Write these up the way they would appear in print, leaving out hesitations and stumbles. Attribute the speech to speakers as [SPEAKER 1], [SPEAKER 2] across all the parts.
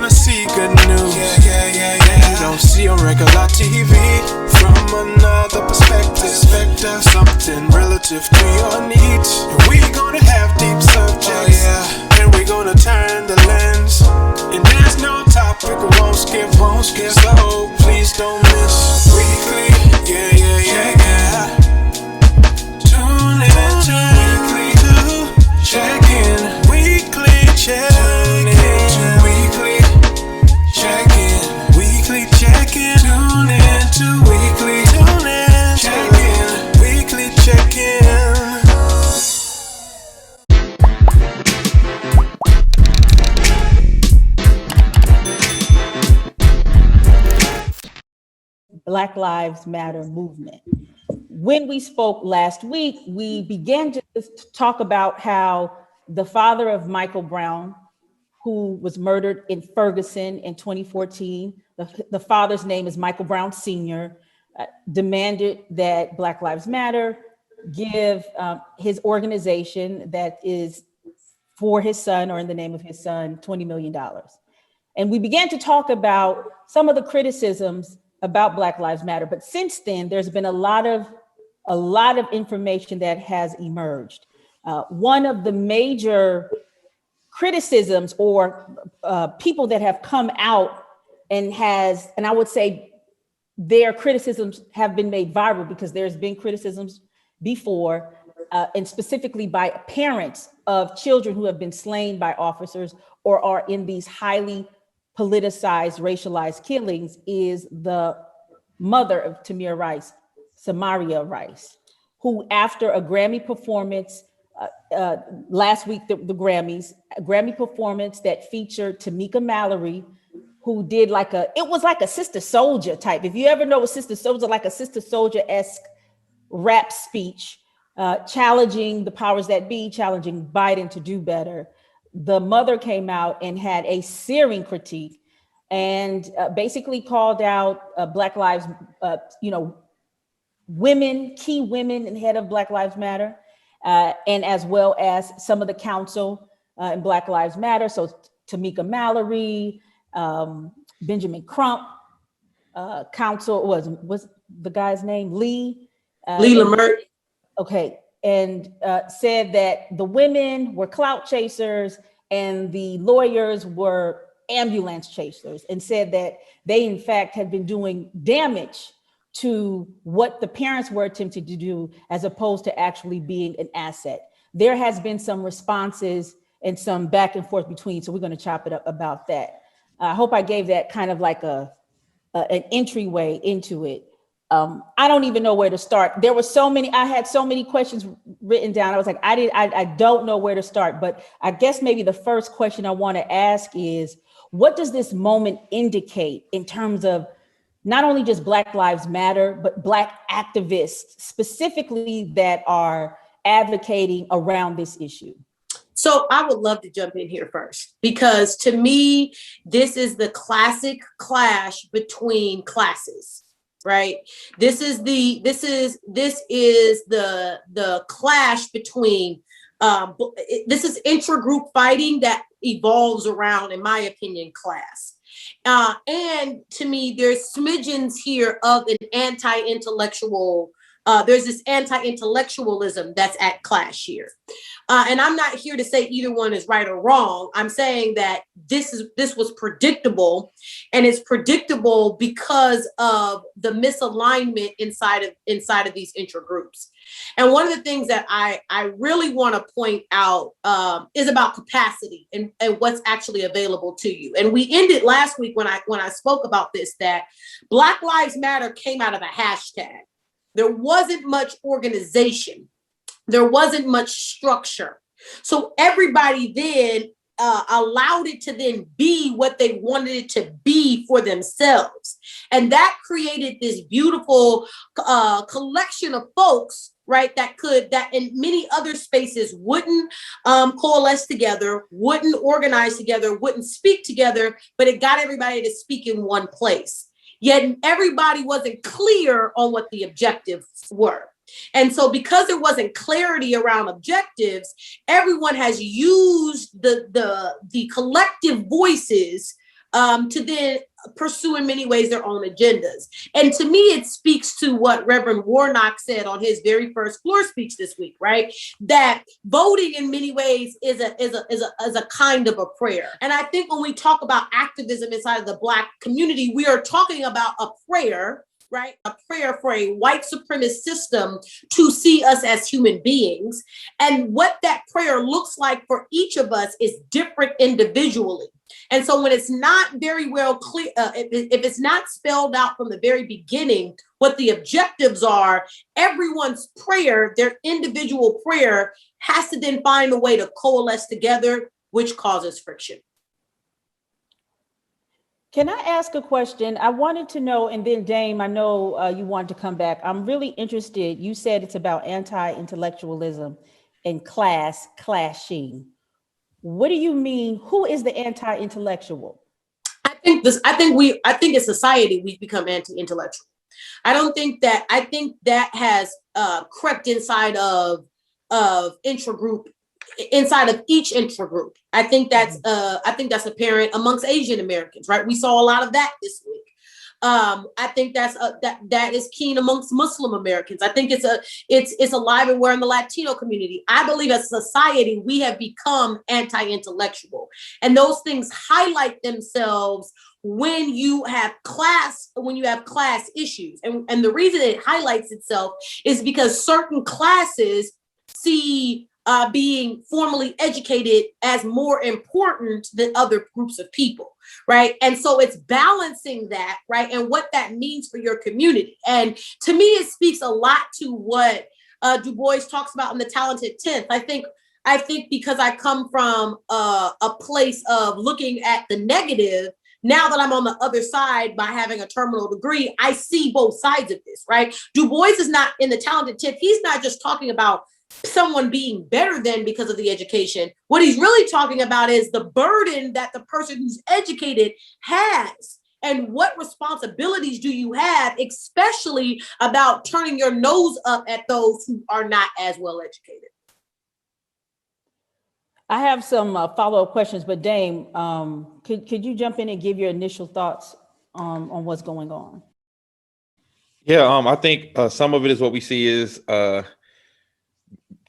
[SPEAKER 1] wanna see good news. You don't see on regular TV. From another perspective, something relative to your needs. And we gonna have deep subjects, and we gonna turn the lens. And there's no topic we won't skip. So please don't miss weekly. Tune in to weekly check-in. Weekly check-in. Weekly check-in. Weekly check-in. Tune in to weekly check-in. Weekly check-in.
[SPEAKER 2] Black Lives Matter movement. When we spoke last week, we began to talk about how the father of Michael Brown, who was murdered in Ferguson in 2014, the father's name is Michael Brown Sr., demanded that Black Lives Matter give his organization that is for his son, or in the name of his son, $20 million. And we began to talk about some of the criticisms about Black Lives Matter. But since then, there's been a lot of information that has emerged. One of the major criticisms or people that have come out and I would say their criticisms have been made viral because there's been criticisms before, and specifically by parents of children who have been slain by officers or are in these highly politicized, racialized killings, is the mother of Tamir Rice, Samaria Rice, who after a Grammy performance last week, the Grammys, a Grammy performance that featured Tamika Mallory, who did it was like a Sister Soldier type. If you ever know a Sister Soldier, like a Sister Soldier-esque rap speech, challenging the powers that be, challenging Biden to do better. The mother came out and had a searing critique and basically called out Black Lives, women, key women in the head of Black Lives Matter, and as well as some of the counsel in Black Lives Matter. So Tamika Mallory, Benjamin Crump, counsel was the guy's name, Lee
[SPEAKER 3] Merrit.
[SPEAKER 2] Okay. And said that the women were clout chasers and the lawyers were ambulance chasers, and said that they in fact had been doing damage to what the parents were attempting to do as opposed to actually being an asset. There has been some responses and some back and forth between, so we're going to chop it up about that. I hope I gave that kind of like an entryway into it. I don't even know where to start. There were I had so many questions written down. I was like, I don't know where to start, but I guess maybe the first question I want to ask is, what does this moment indicate in terms of not only just Black Lives Matter, but Black activists specifically that are advocating around this issue?
[SPEAKER 3] So I would love to jump in here first, because to me, this is the classic clash between classes. Right. This is the clash between this is intra-group fighting that evolves around, in my opinion, class. And to me, there's smidgens here of an anti-intellectual. There's this anti-intellectualism that's at clash here. And I'm not here to say either one is right or wrong. I'm saying that this was predictable, and it's predictable because of the misalignment inside of these intragroups. And one of the things that I really want to point out is about capacity and what's actually available to you. And we ended last week when I spoke about this, that Black Lives Matter came out of a hashtag. There wasn't much organization. There wasn't much structure. So everybody then allowed it to then be what they wanted it to be for themselves. And that created this beautiful collection of folks, right, that in many other spaces wouldn't coalesce together, wouldn't organize together, wouldn't speak together, but it got everybody to speak in one place. Yet everybody wasn't clear on what the objectives were. And so because there wasn't clarity around objectives, everyone has used the collective voices to then pursue in many ways their own agendas. And to me, it speaks to what Reverend Warnock said on his very first floor speech this week, right? That voting in many ways is a kind of a prayer. And I think when we talk about activism inside of the Black community, we are talking about a prayer, right? A prayer for a white supremacist system to see us as human beings. And what that prayer looks like for each of us is different individually. And so when it's not very well clear, if it's not spelled out from the very beginning, what the objectives are, everyone's prayer, their individual prayer, has to then find a way to coalesce together, which causes friction.
[SPEAKER 2] Can I ask a question? I wanted to know, and then Dame, I know you want to come back. I'm really interested. You said it's about anti-intellectualism and class clashing. What do you mean? Who is the anti-intellectual?
[SPEAKER 3] I think in society we've become anti-intellectual. I think that has crept inside of intragroup, inside of each intragroup. I think that's apparent amongst Asian Americans, right? We saw a lot of that this week. I think that is keen amongst Muslim Americans. I think it's alive and well in the Latino community. I believe as a society, we have become anti-intellectual. And those things highlight themselves when you have class issues. And the reason it highlights itself is because certain classes see being formally educated as more important than other groups of people, right? And so it's balancing that, right? And what that means for your community. And to me, it speaks a lot to what Du Bois talks about in The Talented 10th. I think because I come from a place of looking at the negative, now that I'm on the other side by having a terminal degree, I see both sides of this, right? Du Bois is not in The Talented 10th. He's not just talking about someone being better than because of the education. What he's really talking about is the burden that the person who's educated has. And what responsibilities do you have, especially about turning your nose up at those who are not as well educated?
[SPEAKER 2] I have some follow-up questions, but Dame, could you jump in and give your initial thoughts on what's going on?
[SPEAKER 4] Yeah, I think some of it is what we see is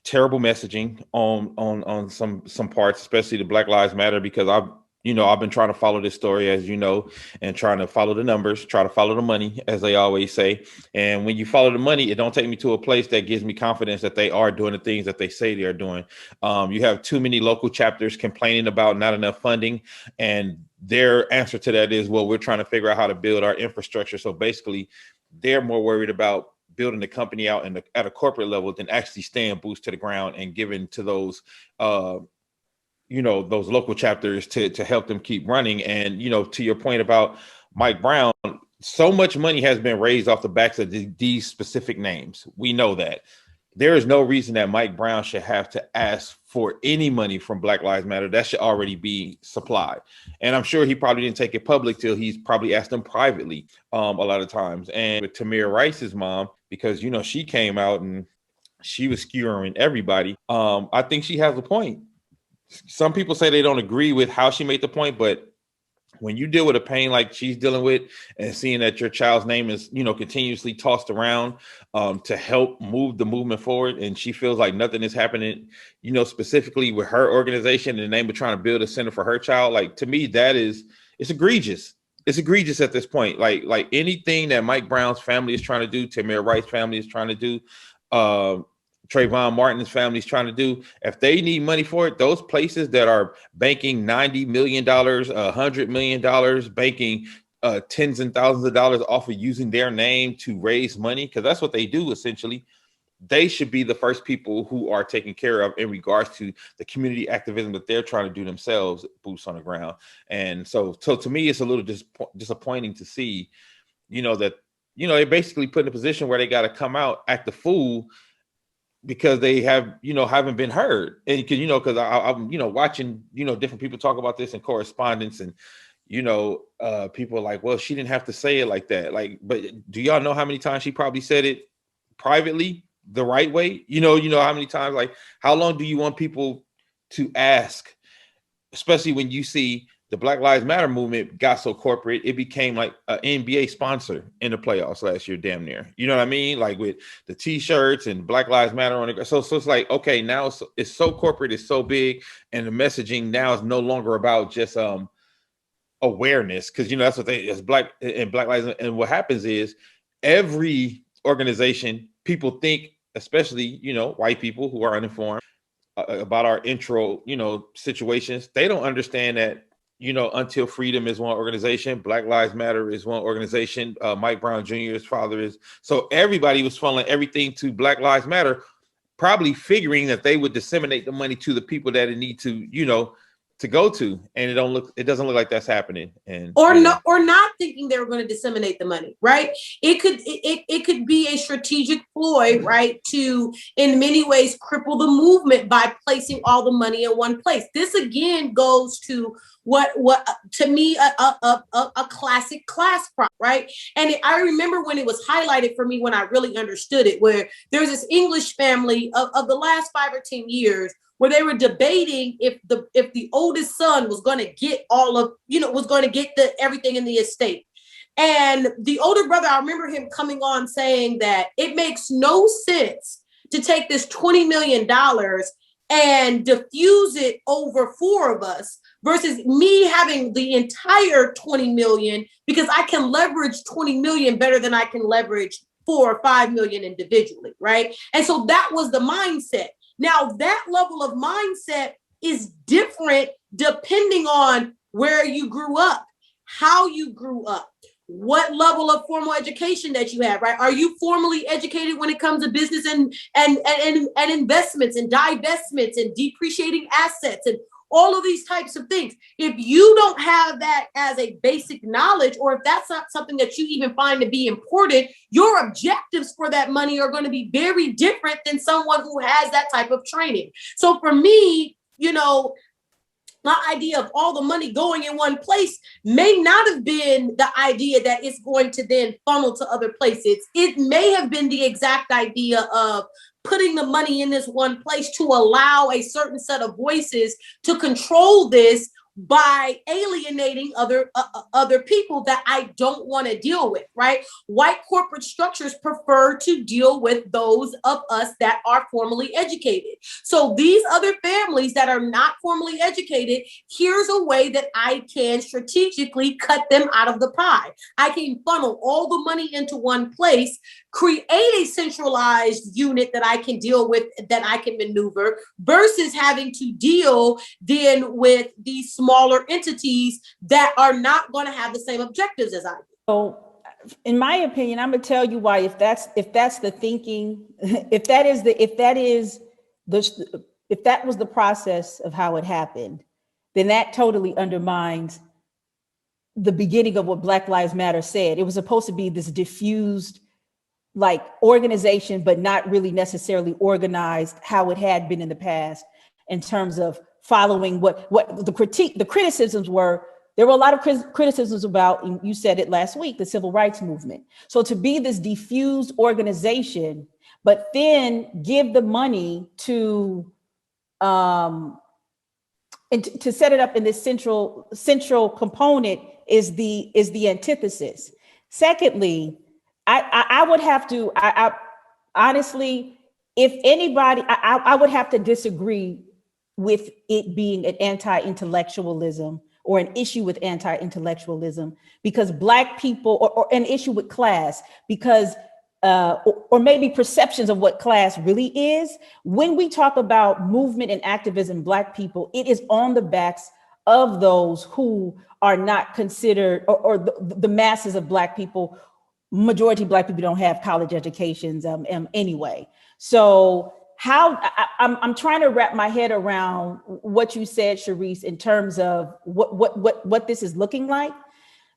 [SPEAKER 4] terrible messaging on some parts, especially the Black Lives Matter, because I've been trying to follow this story, as you know, and trying to follow the numbers, try to follow the money, as they always say. And when you follow the money, it don't take me to a place that gives me confidence that they are doing the things that they say they are doing. You have too many local chapters complaining about not enough funding, and their answer to that is, well, we're trying to figure out how to build our infrastructure. So basically, they're more worried about building the company out at a corporate level than actually staying boots to the ground and giving to those those local chapters to help them keep running. And to your point about Mike Brown, so much money has been raised off the backs of these specific names. We know that. There is no reason that Mike Brown should have to ask for any money from Black Lives Matter. That should already be supplied. And I'm sure he probably didn't take it public till he's probably asked them privately a lot of times. And with Tamir Rice's mom, because, she came out and she was skewering everybody. I think she has a point. Some people say they don't agree with how she made the point, but when you deal with a pain like she's dealing with and seeing that your child's name is, continuously tossed around to help move the movement forward, and she feels like nothing is happening, specifically with her organization in the name of trying to build a center for her child, like, to me, it's egregious. It's egregious at this point. Like anything that Mike Brown's family is trying to do, Tamir Rice's family is trying to do, Trayvon Martin's family is trying to do, if they need money for it, those places that are banking $90 million, $100 million, banking tens and thousands of dollars off of using their name to raise money, because that's what they do essentially. They should be the first people who are taken care of in regards to the community activism that they're trying to do themselves, boots on the ground. And so to me, it's a little disappointing to see, that, they basically put in a position where they got to come out, act the fool, because they have, haven't been heard. And because I'm, watching, different people talk about this in correspondence, and, people are like, well, she didn't have to say it like that. Like, but do y'all know how many times she probably said it privately the right way? How many times, like, how long do you want people to ask, especially when you see the Black Lives Matter movement got so corporate, it became like an NBA sponsor in the playoffs last year, damn near. You know what I mean? Like with the T-shirts and Black Lives Matter on it. So it's like, okay, now it's so corporate, it's so big, and the messaging now is no longer about just awareness, because that's what it's Black Lives. And what happens is every organization, people think, especially white people who are uninformed about our intro situations, they don't understand that Until Freedom is one organization, Black Lives Matter is one organization, Mike Brown Jr.'s father is. So everybody was funneling everything to Black Lives Matter, probably figuring that they would disseminate the money to the people that it need to to go to, and it doesn't look like that's happening. And
[SPEAKER 3] or not thinking they were going to disseminate the money, right? It could be a strategic ploy, right, to in many ways cripple the movement by placing all the money in one place. This again goes to what to me a classic class problem, right? And I remember when it was highlighted for me when I really understood it, where there's this English family of the last 5 or 10 years where they were debating if the oldest son was going to get everything in the estate. And the older brother, I remember him coming on saying that it makes no sense to take this $20 million and diffuse it over 4 of us versus me having the entire 20 million, because I can leverage 20 million better than I can leverage 4 or 5 million individually, right? And so that was the mindset. Now, that level of mindset is different depending on where you grew up, how you grew up, what level of formal education that you have, right? Are you formally educated when it comes to business and investments and divestments and depreciating assets and all of these types of things? If you don't have that as a basic knowledge, or if that's not something that you even find to be important, your objectives for that money are going to be very different than someone who has that type of training. So for me, my idea of all the money going in one place may not have been the idea that it's going to then funnel to other places. It may have been the exact idea of putting the money in this one place to allow a certain set of voices to control this by alienating other people that I don't want to deal with, right? White corporate structures prefer to deal with those of us that are formally educated. So these other families that are not formally educated, here's a way that I can strategically cut them out of the pie. I can funnel all the money into one place, create a centralized unit that I can deal with, that I can maneuver, versus having to deal then with these smaller entities that are not going to have the same objectives as I do.
[SPEAKER 2] So in my opinion, I'm gonna tell you why. If that's the thinking, if that was the process of how it happened, then that totally undermines the beginning of what Black Lives Matter said. It was supposed to be this diffused like organization, but not really necessarily organized how it had been in the past in terms of following what the criticisms were. There were a lot of criticisms about, and you said it last week, the civil rights movement. So to be this diffused organization, but then give the money to and to set it up in this central component is the antithesis. Secondly, I would have to, I honestly, if anybody, I would have to disagree with it being an anti-intellectualism or an issue with anti-intellectualism, because Black people, or an issue with class, because or maybe perceptions of what class really is. When we talk about movement and activism, Black people, it is on the backs of those who are not considered, or the masses of Black people. Majority of Black people don't have college educations anyway. So I'm trying to wrap my head around what you said, Sharice, in terms of what this is looking like,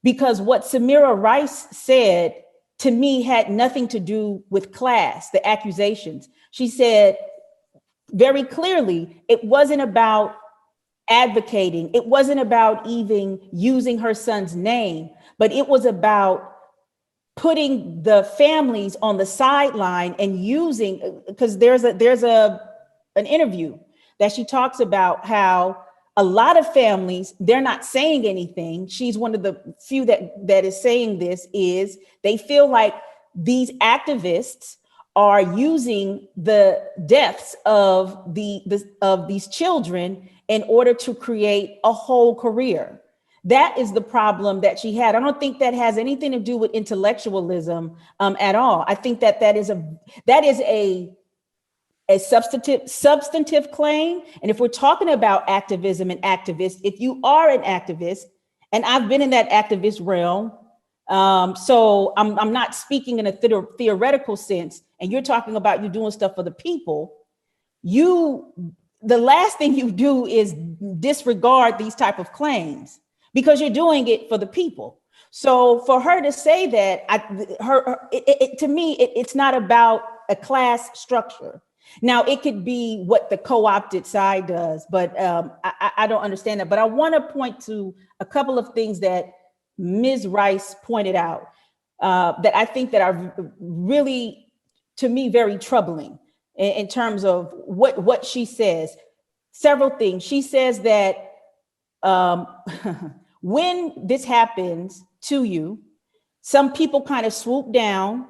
[SPEAKER 2] because what Samaria Rice said to me had nothing to do with class, the accusations. She said very clearly, it wasn't about advocating. It wasn't about even using her son's name, but it was about putting the families on the sideline and using, because there's an interview that she talks about how a lot of families, they're not saying anything. She's one of the few that is saying this, is they feel like these activists are using the deaths of these children in order to create a whole career. That is the problem that she had. I don't think that has anything to do with intellectualism at all. I think that is a substantive claim. And if we're talking about activism and activists, if you are an activist, and I've been in that activist realm, so I'm not speaking in a theoretical sense, and you're talking about you doing stuff for the people, the last thing you do is disregard these type of claims because you're doing it for the people. So for her to say that, to me, it's not about a class structure. Now, it could be what the co-opted side does, but I don't understand that. But I want to point to a couple of things that Ms. Rice pointed out that I think that are really, to me, very troubling in terms of what she says. Several things. She says that when this happens to you, some people kind of swoop down,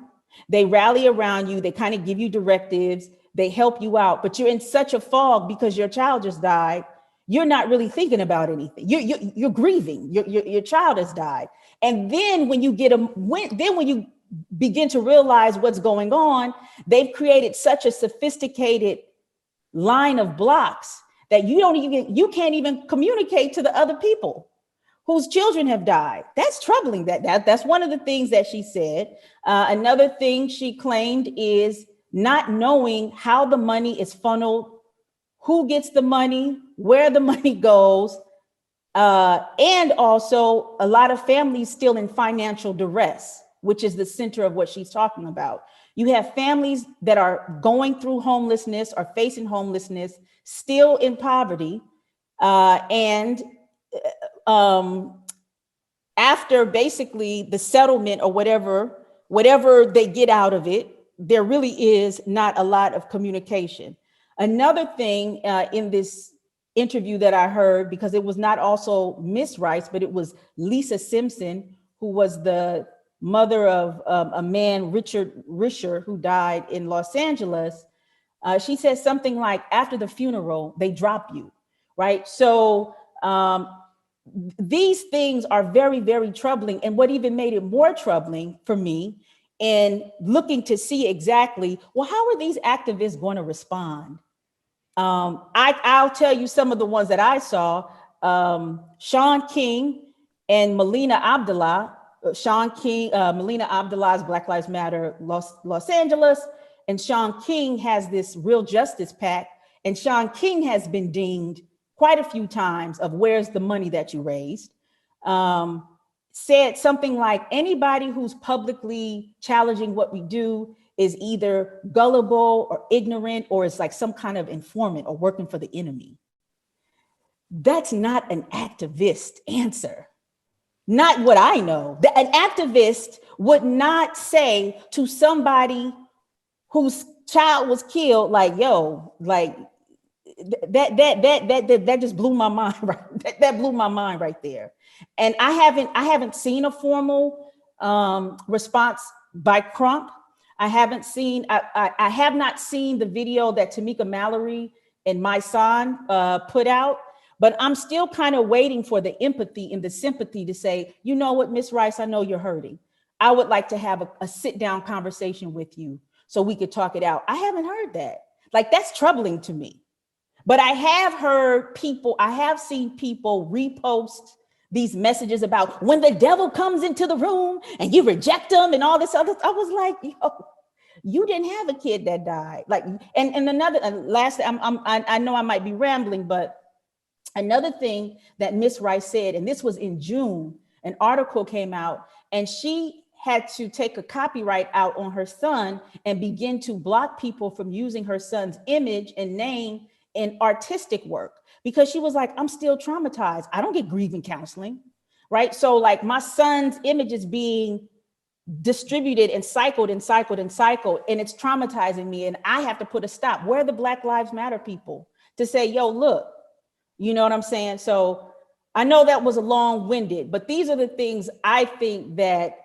[SPEAKER 2] they rally around you, they kind of give you directives, they help you out, but you're in such a fog because your child just died. You're not really thinking about anything. You're grieving. Your child has died, and then when you when you begin to realize what's going on, they've created such a sophisticated line of blocks that you can't even communicate to the other people whose children have died. That's troubling. That's one of the things that she said. Another thing she claimed is not knowing how the money is funneled, who gets the money, where the money goes, and also a lot of families still in financial duress, which is the center of what she's talking about. You have families that are going through homelessness or facing homelessness, still in poverty, and after basically the settlement or whatever they get out of it, there really is not a lot of communication. Another thing in this interview that I heard, because it was not also Miss Rice, but it was Lisa Simpson, who was the mother of a man, Richard Risher, who died in Los Angeles. She said something like, after the funeral, they drop you, right? So these things are very, very troubling. And what even made it more troubling for me and looking to see exactly, well, how are these activists going to respond? I'll tell you some of the ones that I saw. Shaun King and Melina Abdullah. Shaun King, Melina Abdullah's Black Lives Matter Los Angeles, and Shaun King has this Real Justice PAC, and Shaun King has been dinged quite a few times of where's the money that you raised. Said something like, anybody who's publicly challenging what we do is either gullible or ignorant, or it's like some kind of informant or working for the enemy. That's not an activist answer. Not what I know. An activist would not say to somebody whose child was killed, like, yo, like that just blew my mind, right? That blew my mind right there. And I haven't seen a formal response by Crump. I have not seen the video that Tamika Mallory and my son put out, but I'm still kind of waiting for the empathy and the sympathy to say, you know what, Miss Rice, I know you're hurting. I would like to have a sit down conversation with you so we could talk it out. I haven't heard that. Like, that's troubling to me. But I have seen people repost these messages about when the devil comes into the room and you reject them and all this other. I was like, yo, you didn't have a kid that died. Like, and another, last, I know I might be rambling, but another thing that Miss Rice said, and this was in June, an article came out, and she had to take a copyright out on her son and begin to block people from using her son's image and name in artistic work, because she was like, I'm still traumatized. I don't get grieving counseling, right? So like my son's image is being distributed and cycled, and it's traumatizing me, and I have to put a stop. Where are the Black Lives Matter people to say, yo, look, You know what I'm saying? So I know that was a long-winded, but these are the things I think that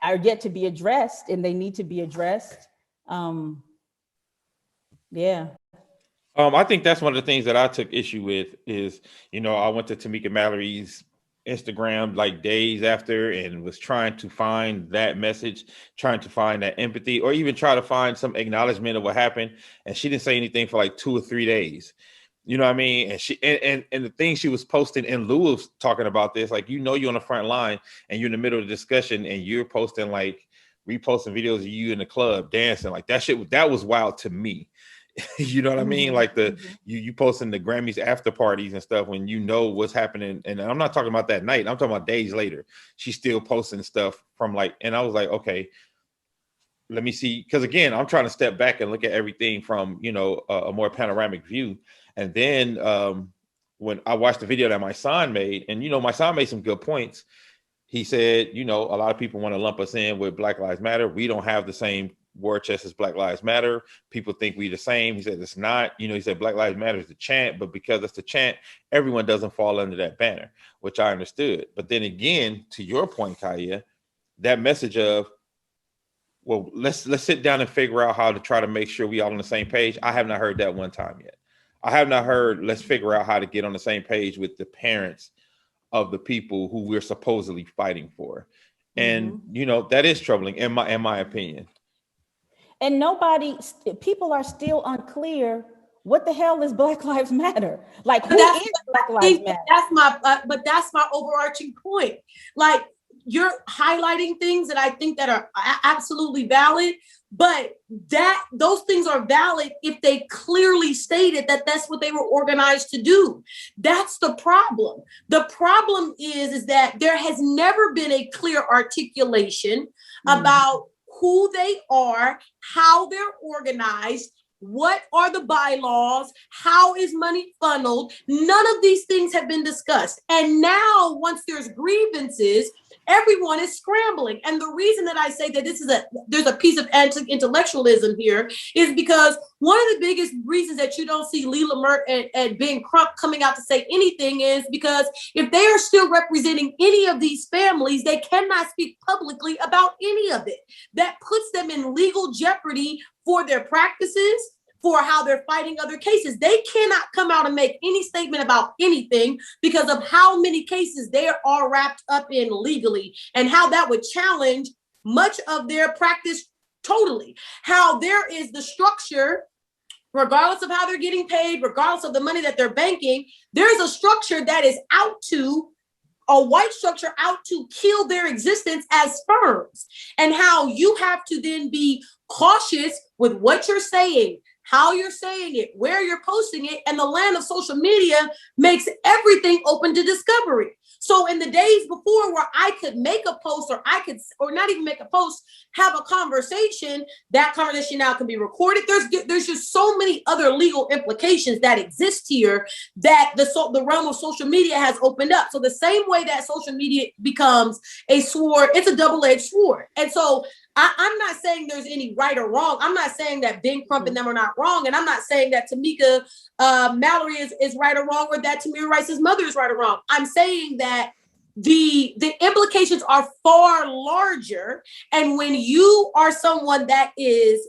[SPEAKER 2] are yet to be addressed, and they need to be addressed. Yeah.
[SPEAKER 4] I think that's one of the things that I took issue with is, I went to Tamika Mallory's Instagram like days after and was trying to find that message, trying to find that empathy, or even try to find some acknowledgement of what happened. And she didn't say anything for like 2 or 3 days. You know what I mean? And she and the thing she was posting in lieu of talking about this, like, you're on the front line and you're in the middle of the discussion and you're posting like reposting videos of you in the club dancing. Like that shit, that was wild to me. You know what I mean? Like you posting the Grammys after parties and stuff when you know what's happening. And I'm not talking about that night. I'm talking about days later. She's still posting stuff from like, and I was like, okay, let me see. Cause again, I'm trying to step back and look at everything from, a more panoramic view. And then when I watched the video that my son made, and, my son made some good points. He said, a lot of people want to lump us in with Black Lives Matter. We don't have the same war chest as Black Lives Matter. People think we the same. He said it's not. He said Black Lives Matter is the chant, but because it's the chant, everyone doesn't fall under that banner, which I understood. But then again, to your point, Kaya, that message of, well, let's sit down and figure out how to try to make sure we all on the same page. I have not heard that one time yet. I have not heard, let's figure out how to get on the same page with the parents of the people who we're supposedly fighting for. And, that is troubling in my opinion.
[SPEAKER 2] And people are still unclear what the hell is Black Lives Matter? Like, who is Black Lives Matter?
[SPEAKER 3] That's my overarching point. Like, you're highlighting things that I think that are absolutely valid, but those things are valid if they clearly stated that that's what they were organized to do. That's the problem. The problem is that there has never been a clear articulation about who they are, how they're organized, what are the bylaws, how is money funneled. None of these things have been discussed. And now, once there's grievances, everyone is scrambling. And the reason that I say that there's a piece of anti-intellectualism here is because one of the biggest reasons that you don't see Leela Merrit and Ben Crump coming out to say anything is because if they are still representing any of these families, they cannot speak publicly about any of it. That puts them in legal jeopardy for their practices, for how they're fighting other cases. They cannot come out and make any statement about anything because of how many cases they are wrapped up in legally and how that would challenge much of their practice totally. How there is the structure, regardless of how they're getting paid, regardless of the money that they're banking, there's a structure that is a white structure out to kill their existence as firms, and how you have to then be cautious with what you're saying, how you're saying it, where you're posting it, and the land of social media makes everything open to discovery. So in the days before where I could make a post or not even make a post, have a conversation, that conversation now can be recorded. There's just so many other legal implications that exist here that the realm of social media has opened up. So the same way that social media becomes a sword, it's a double-edged sword. And so I'm not saying there's any right or wrong. I'm not saying that Ben Crump and them are not wrong. And I'm not saying that Tamika Mallory is right or wrong, or that Tamir Rice's mother is right or wrong. I'm saying that the implications are far larger. And when you are someone that is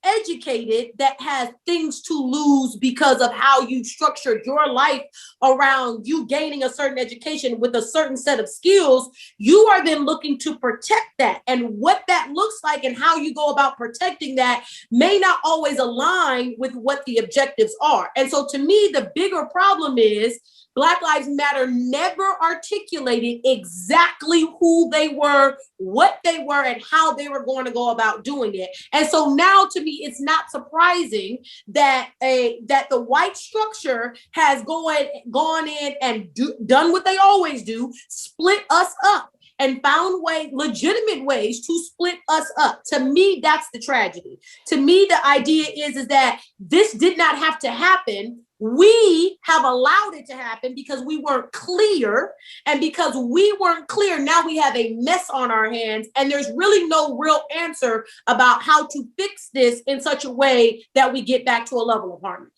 [SPEAKER 3] educated, that has things to lose because of how you structured your life around you gaining a certain education with a certain set of skills, you are then looking to protect that. And what that looks like and how you go about protecting that may not always align with what the objectives are. And so to me, the bigger problem is Black Lives Matter never articulated exactly who they were, what they were, and how they were going to go about doing it. And so now, to me, it's not surprising that the white structure has gone in and done what they always do, split us up, and found legitimate ways to split us up. To me, that's the tragedy. To me, the idea is that this did not have to happen. We have allowed it to happen because we weren't clear. And because we weren't clear, now we have a mess on our hands. And there's really no real answer about how to fix this in such a way that we get back to a level of harmony.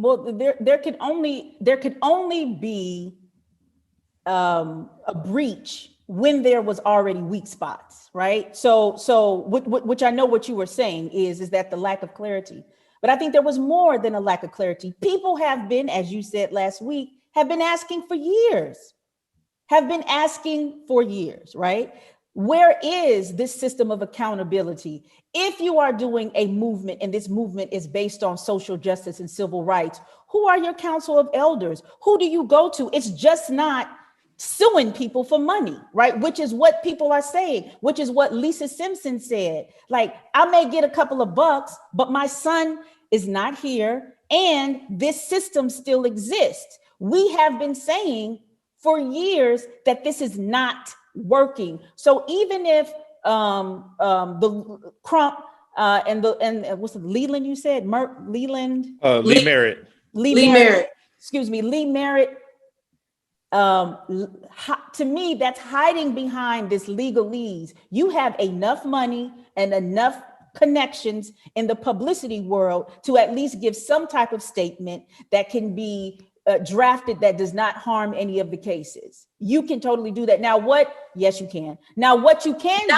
[SPEAKER 2] Well, there could only be a breach when there was already weak spots, right? So which I know what you were saying is that the lack of clarity. But I think there was more than a lack of clarity. People have been, as you said last week, have been asking for years, right? Where is this system of accountability? If you are doing a movement and this movement is based on social justice and civil rights, who are your council of elders? Who do you go to? It's just not suing people for money, right? Which is what people are saying, which is what Lisa Simpson said. Like, I may get a couple of bucks, but my son is not here and this system still exists. We have been saying for years that this is not working. So even if the Crump and what's the Leland you said?
[SPEAKER 4] Lee Merrit.
[SPEAKER 2] Lee Merrit. Excuse me, Lee Merrit. To me, that's hiding behind this legalese. You have enough money and enough connections in the publicity world to at least give some type of statement that can be drafted that does not harm any of the cases. You can totally do that. Now, what? Yes, you can. Now, what you can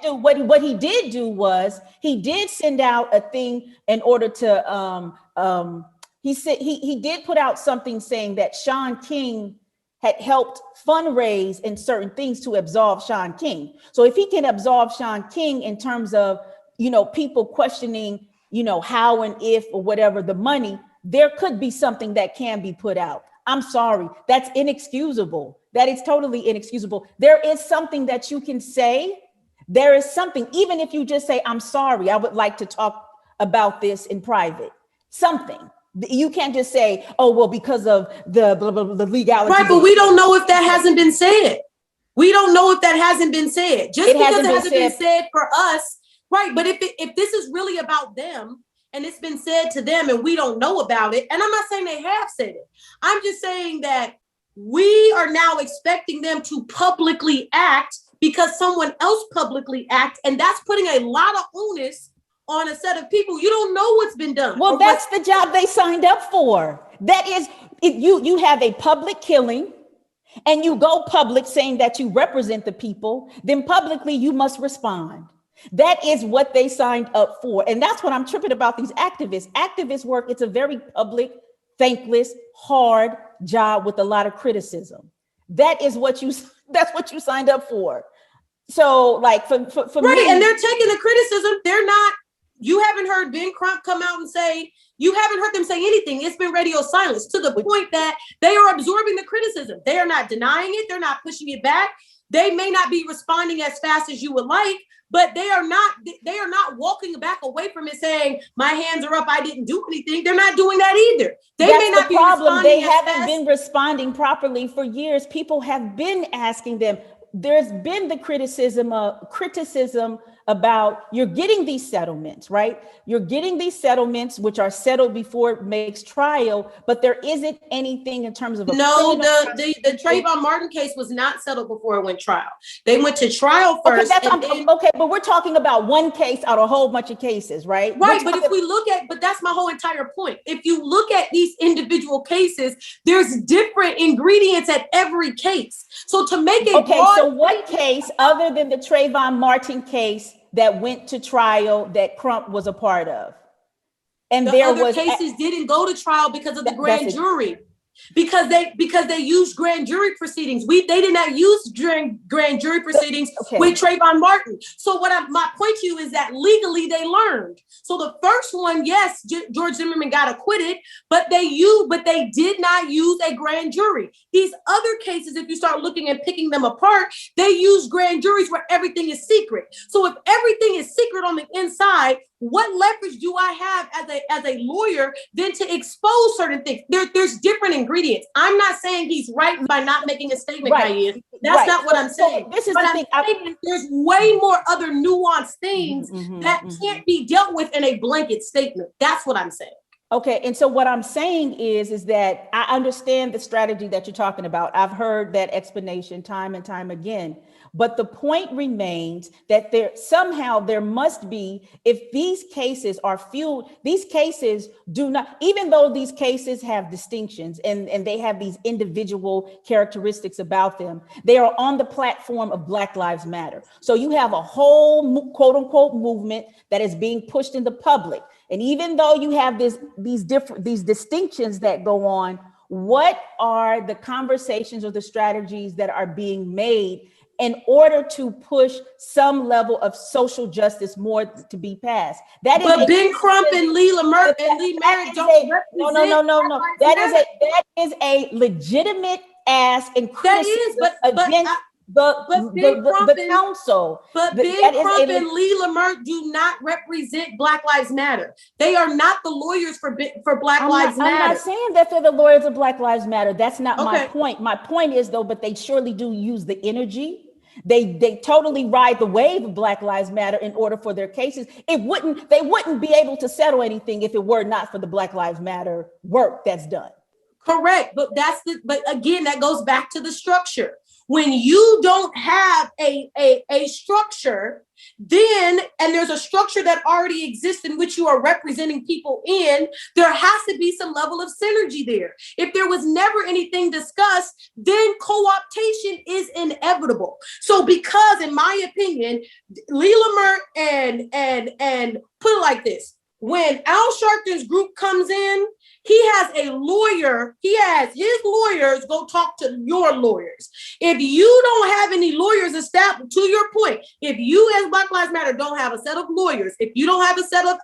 [SPEAKER 2] do, what he did do was he did send out a thing in order to he said he did put out something saying that Shaun King had helped fundraise in certain things to absolve Shaun King. So if he can absolve Shaun King in terms of, people questioning, how and if or whatever the money, there could be something that can be put out. I'm sorry, that's inexcusable. That is totally inexcusable. There is something that you can say. There is something, even if you just say, I'm sorry, I would like to talk about this in private, something. You can't just say, oh, well, because of the legality.
[SPEAKER 3] Right, but we don't know if that hasn't been said. We don't know if that hasn't been said. Just because it hasn't been said for us, right? But if this is really about them and it's been said to them and we don't know about it, and I'm not saying they have said it. I'm just saying that we are now expecting them to publicly act because someone else publicly acts, and that's putting a lot of onus on a set of people. You don't know what's been done.
[SPEAKER 2] Well, that's the job they signed up for. That is, if you have a public killing and you go public saying that you represent the people, then publicly you must respond. That is what they signed up for. And that's what I'm tripping about these activists. Activist work, it's a very public, thankless, hard job with a lot of criticism. That's what you signed up for. So like for
[SPEAKER 3] right,
[SPEAKER 2] me.
[SPEAKER 3] And they're taking the criticism. They're not. You haven't heard Ben Crump come out and say, you haven't heard them say anything. It's been radio silence to the point that they are absorbing the criticism. They are not denying it. They're not pushing it back. They may not be responding as fast as you would like, but they are not walking back away from it saying, my hands are up, I didn't do anything. They're not doing that either. They may not be responding.
[SPEAKER 2] They haven't been responding properly for years. People have been asking them. There's been the criticism about you're getting these settlements, right? You're getting these settlements, which are settled before it makes trial, but there isn't anything in terms of
[SPEAKER 3] the Trayvon Martin case was not settled before it went trial. They went to trial first.
[SPEAKER 2] Okay, but we're talking about one case out of a whole bunch of cases, right?
[SPEAKER 3] Right, but if we look at, but that's my whole entire point. If you look at these individual cases, there's different ingredients at every case. So to make it
[SPEAKER 2] so what case other than the Trayvon Martin case that went to trial that Crump was a part of? And
[SPEAKER 3] the other cases didn't go to trial because of the grand jury. Because they used grand jury proceedings. They did not use grand jury proceedings with Trayvon Martin. So my point to you is that legally they learned. So the first one, yes, George Zimmerman got acquitted, but they did not use a grand jury. These other cases, if you start looking and picking them apart, they use grand juries where everything is secret. So if everything is secret on the inside, what leverage do I have as a lawyer then to expose certain things? There's different ingredients. I'm not saying he's right by not making a statement. Right. That's not what I'm saying. This is the thing. There's way more other nuanced things that can't be dealt with in a blanket statement. That's what I'm saying.
[SPEAKER 2] Okay, and so what I'm saying is that I understand the strategy that you're talking about. I've heard that explanation time and time again. But the point remains that there must be, if these cases are fueled, these cases do not, even though these cases have distinctions and they have these individual characteristics about them, they are on the platform of Black Lives Matter. So you have a whole quote unquote movement that is being pushed in the public. And even though you have these distinctions that go on, what are the conversations or the strategies that are being made in order to push some level of social justice more to be passed? That is
[SPEAKER 3] but Ben Crump and Lee Merrit don't represent.
[SPEAKER 2] No. That is a legitimate ask and criticism against the council.
[SPEAKER 3] But Ben Crump and Lee Merrit do not represent Black Lives Matter. They are not the lawyers for Black Lives Matter.
[SPEAKER 2] I'm not saying that they're the lawyers of Black Lives Matter. That's not my point. My point is, though, but they surely do use the energy. They totally ride the wave of Black Lives Matter in order for their cases. They wouldn't be able to settle anything if it were not for the Black Lives Matter work that's done.
[SPEAKER 3] Correct. But again, that goes back to the structure. When you don't have a structure, then, and there's a structure that already exists in which you are representing people in, there has to be some level of synergy there. If there was never anything discussed, then co-optation is inevitable. So because, in my opinion, Lee Merrit and put it like this, when Al Sharpton's group comes in, he has a lawyer. He has his lawyers go talk to your lawyers. If you don't have any lawyers established, to your point, if you as Black Lives Matter don't have a set of lawyers, if you don't have a set of,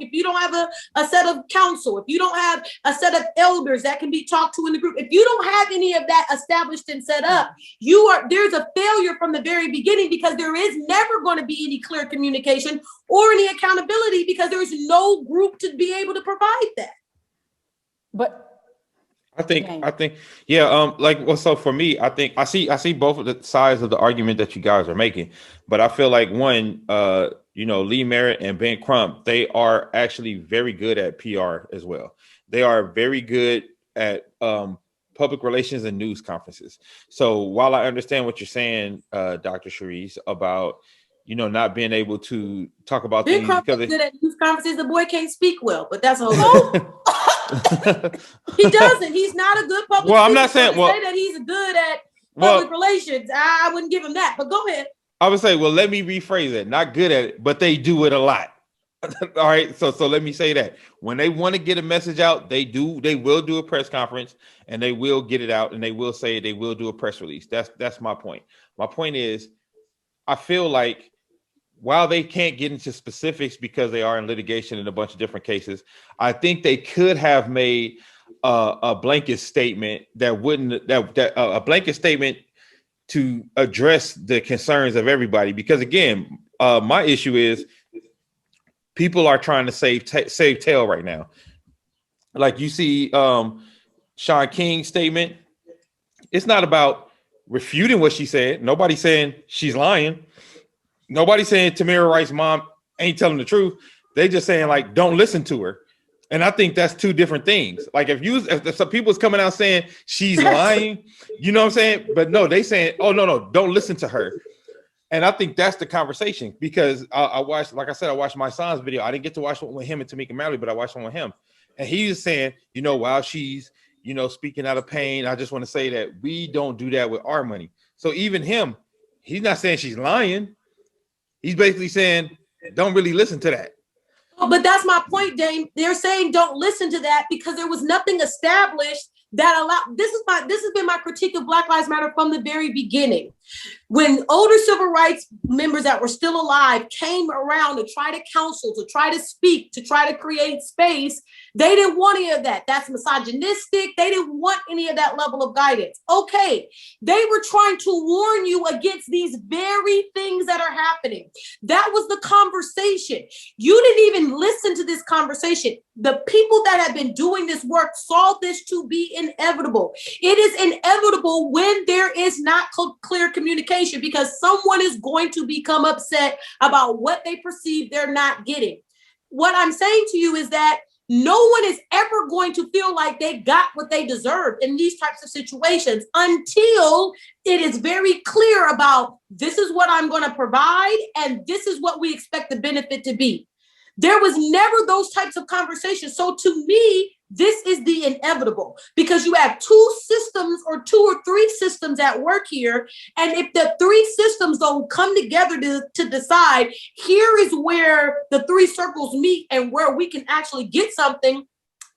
[SPEAKER 3] if you don't have a set of counsel, if you don't have a set of elders that can be talked to in the group, if you don't have any of that established and set up, there's a failure from the very beginning, because there is never going to be any clear communication or any accountability, because there's no group to be able to provide that.
[SPEAKER 2] But
[SPEAKER 4] I think, so for me, I think I see both of the sides of the argument that you guys are making, but I feel like one, Lee Merrit and Ben Crump, they are actually very good at PR as well. They are very good at public relations and news conferences. So while I understand what you're saying, Dr. Cherise, about not being able to talk about
[SPEAKER 3] Ben
[SPEAKER 4] things
[SPEAKER 3] Crump
[SPEAKER 4] because
[SPEAKER 3] is good at news conferences. The boy can't speak well, but that's a whole. He doesn't. He's not a good public.
[SPEAKER 4] Well, I'm not saying
[SPEAKER 3] say that he's good at public relations. I wouldn't give him that. But go ahead.
[SPEAKER 4] I would say, well, let me rephrase it. Not good at it, but they do it a lot. All right. So let me say that when they want to get a message out, they will do a press conference and they will get it out, and they will say they will do a press release. That's my point. My point is, I feel like while they can't get into specifics because they are in litigation in a bunch of different cases, I think they could have made a blanket statement a blanket statement to address the concerns of everybody. Because again, my issue is people are trying to save tail right now. Like you see Shaun King's statement. It's not about refuting what she said. Nobody's saying she's lying. Nobody's saying Tamir Rice's mom ain't telling the truth. They just saying, like, don't listen to her. And I think that's two different things. Like if some people's coming out saying she's lying, you know what I'm saying? But no, they saying, oh, no, don't listen to her. And I think that's the conversation, because I watched my son's video. I didn't get to watch one with him and Tamika Mallory, but I watched one with him. And he was saying, while she's, speaking out of pain, I just want to say that we don't do that with our money. So even him, he's not saying she's lying. He's basically saying, don't really listen to that.
[SPEAKER 3] But that's my point, Dane. They're saying don't listen to that because there was nothing established that allowed. This has been my critique of Black Lives Matter from the very beginning. When older civil rights members that were still alive came around to try to counsel, to try to speak, to try to create space, they didn't want any of that. That's misogynistic. They didn't want any of that level of guidance. Okay, they were trying to warn you against these very things that are happening. That was the conversation. You didn't even listen to this conversation. The people that have been doing this work saw this to be inevitable. It is inevitable when there is not clear communication, because someone is going to become upset about what they perceive they're not getting. What I'm saying to you is that no one is ever going to feel like they got what they deserve in these types of situations until it is very clear about this is what I'm going to provide and this is what we expect the benefit to be. There was never those types of conversations. So to me, this is the inevitable because you have two systems or two or three systems at work here. And if the three systems don't come together to decide, here is where the three circles meet and where we can actually get something.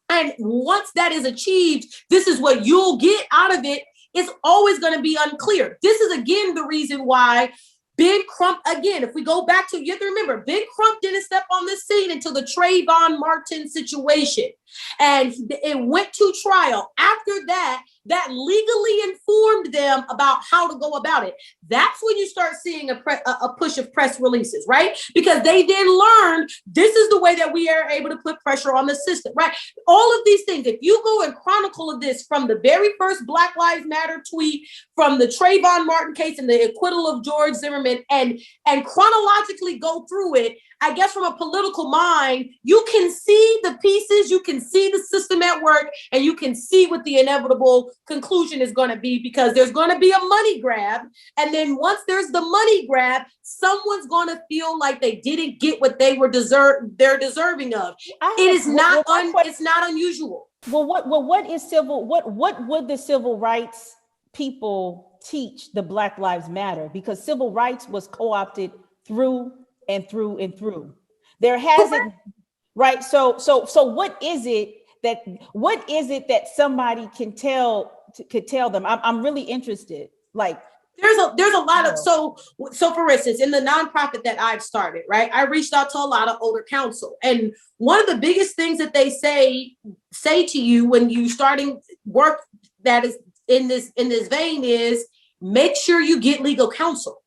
[SPEAKER 3] And once that is achieved, this is what you'll get out of it. It's always going to be unclear. This is, again, the reason why Ben Crump, again, if we go back to, you have to remember, Ben Crump didn't step on the scene until the Trayvon Martin situation. And it went to trial. After that, that legally informed them about how to go about it. That's when you start seeing a push of press releases, right? Because they then learned this is the way that we are able to put pressure on the system, right? All of these things, if you go and chronicle of this from the very first Black Lives Matter tweet, from the Trayvon Martin case and the acquittal of George Zimmerman, and chronologically go through it, I guess from a political mind, you can see the pieces, you can see the system at work, and you can see what the inevitable conclusion is going to be, because there's going to be a money grab. And then once there's the money grab, someone's going to feel like they didn't get what they're deserving of. It's not unusual.
[SPEAKER 2] What would the civil rights people teach the Black Lives Matter? Because civil rights was co-opted through and through and through. There hasn't, right? So what is it that somebody could tell them? I'm really interested. Like
[SPEAKER 3] there's a lot of, so for instance, in the nonprofit that I've started, right, I reached out to a lot of older counsel, and one of the biggest things that they say to you when you starting work that is in this vein is make sure you get legal counsel.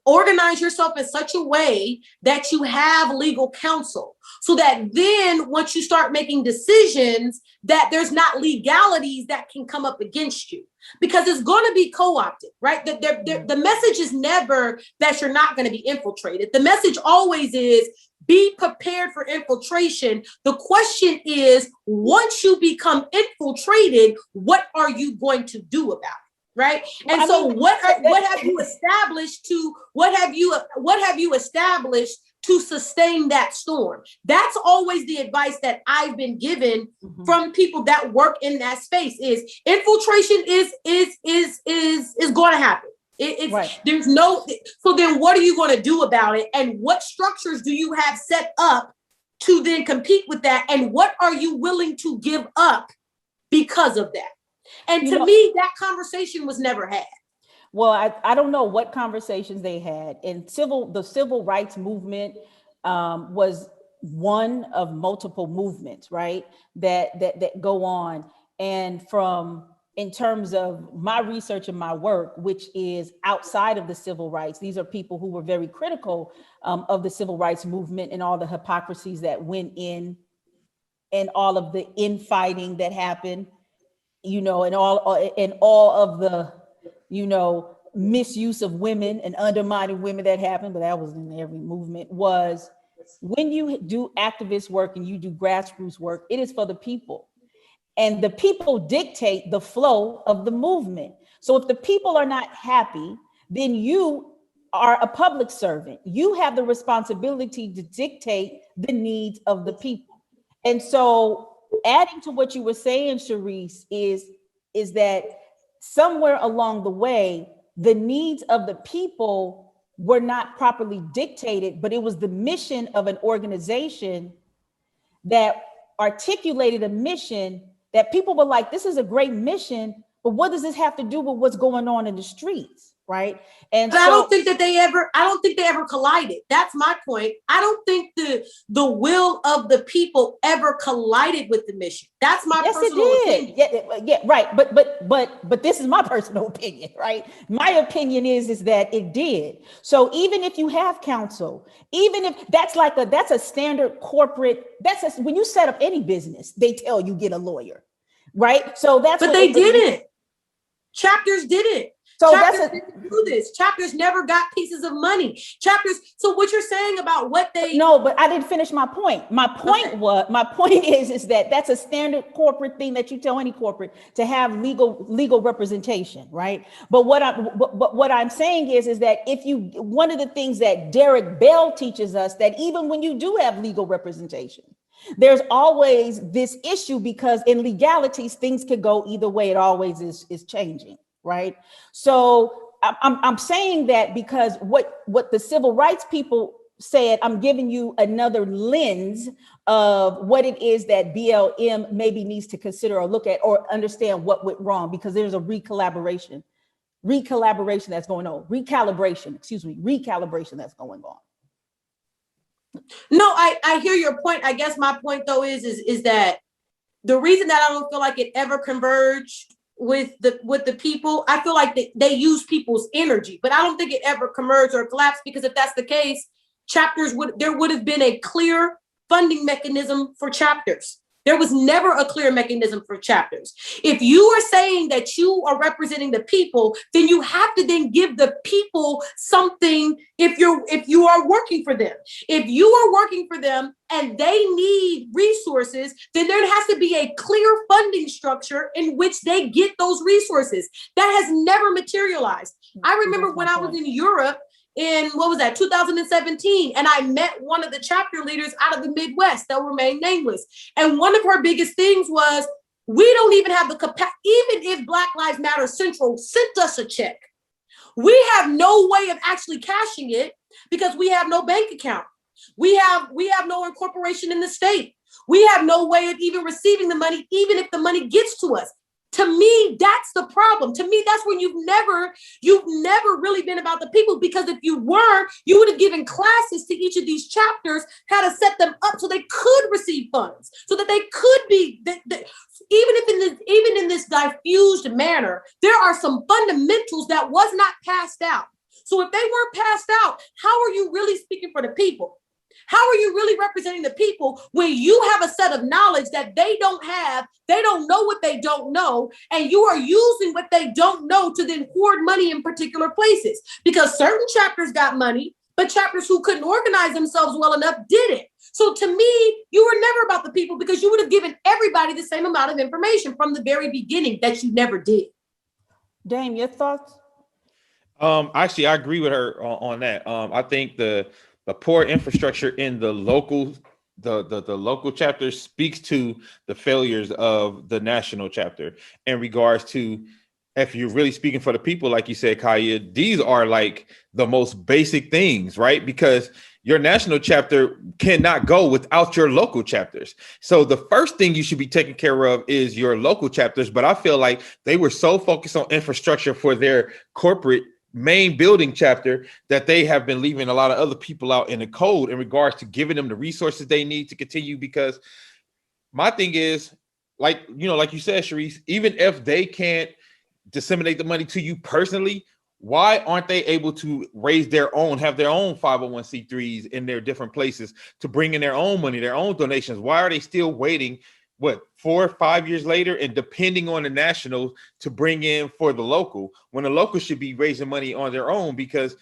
[SPEAKER 3] Organize yourself in such a way that you have legal counsel, so that then once you start making decisions, that there's not legalities that can come up against you, because it's going to be co-opted, right? The message is never that you're not going to be infiltrated. The message always is be prepared for infiltration. The question is, once you become infiltrated, what are you going to do about it? Right. And what have you established to sustain that storm? That's always the advice that I've been given from people that work in that space is infiltration is going to happen. Right. There's no, so then what are you going to do about it? And what structures do you have set up to then compete with that? And what are you willing to give up because of that? And to me, that conversation was never had.
[SPEAKER 2] Well, I don't know what conversations they had. And the civil rights movement was one of multiple movements, right? That go on. And in terms of my research and my work, which is outside of the civil rights, these are people who were very critical of the civil rights movement and all the hypocrisies that went in, and all of the infighting that happened. And all of the, misuse of women and undermining women that happened, but that was in every movement, was when you do activist work and you do grassroots work, it is for the people. And the people dictate the flow of the movement. So if the people are not happy, then you are a public servant. You have the responsibility to dictate the needs of the people. And so adding to what you were saying, Charisse, is that somewhere along the way, the needs of the people were not properly dictated, but it was the mission of an organization that articulated a mission that people were like, this is a great mission, but what does this have to do with what's going on in the streets? Right. And
[SPEAKER 3] I don't think they ever collided. That's my point. I don't think the will of the people ever collided with the mission. That's my personal opinion.
[SPEAKER 2] Yeah, right. But this is my personal opinion, right? My opinion is that it did. So even if you have counsel, even if that's a standard corporate, when you set up any business, they tell you get a lawyer, right? So that's
[SPEAKER 3] but they didn't. Chapters didn't.
[SPEAKER 2] So
[SPEAKER 3] chapters didn't do this. Chapters never got pieces of money. Chapters. So what you're saying about what they
[SPEAKER 2] no, but I didn't finish my point. My point is that that's a standard corporate thing that you tell any corporate to have legal representation, right? But what I'm saying is that one of the things that Derek Bell teaches us, that even when you do have legal representation, there's always this issue, because in legalities things could go either way. It always is changing, right? So I'm saying that because what the civil rights people said, I'm giving you another lens of what it is that BLM maybe needs to consider or look at or understand what went wrong, because there's a recalibration that's going on, recalibration that's going on.
[SPEAKER 3] No, I hear your point. I guess my point though is that the reason that I don't feel like it ever converged with the people, I feel like they use people's energy, but I don't think it ever converged or collapsed, because if that's the case, there would have been a clear funding mechanism for chapters. There was never a clear mechanism for chapters. If you are saying that you are representing the people, then you have to then give the people something if you are working for them. If you are working for them and they need resources, then there has to be a clear funding structure in which they get those resources. That has never materialized. I remember when I was in Europe, in 2017, and I met one of the chapter leaders out of the Midwest that remain nameless, and one of her biggest things was, we don't even have the capacity. Even if Black Lives Matter Central sent us a check, we have no way of actually cashing it, because we have no bank account, we have no incorporation in the state, we have no way of even receiving the money, even if the money gets to us. To me, that's the problem. To me, that's when you've never really been about the people, because if you were, you would have given classes to each of these chapters, how to set them up so they could receive funds, so that they could be, even in this diffused manner, there are some fundamentals that was not passed out. So if they weren't passed out, how are you really speaking for the people? How are you really representing the people when you have a set of knowledge that they don't have? They don't know what they don't know, and you are using what they don't know to then hoard money in particular places, because certain chapters got money, but chapters who couldn't organize themselves well enough didn't. So to me, you were never about the people, because you would have given everybody the same amount of information from the very beginning that you never did.
[SPEAKER 2] Dame, your thoughts?
[SPEAKER 4] Actually, I agree with her on that. I think the poor infrastructure in the local chapter speaks to the failures of the national chapter in regards to, if you're really speaking for the people, like you said, Kaya, these are like the most basic things, right? Because your national chapter cannot go without your local chapters. So the first thing you should be taking care of is your local chapters. But I feel like they were so focused on infrastructure for their corporate main building chapter that they have been leaving a lot of other people out in the cold in regards to giving them the resources they need to continue. Because my thing is, like you said, Sharice, even if they can't disseminate the money to you personally, why aren't they able to have their own 501c3s in their different places to bring in their own money, their own donations? Why are they still waiting 4 or 5 years later and depending on the nationals to bring in for the local, when the local should be raising money on their own? Because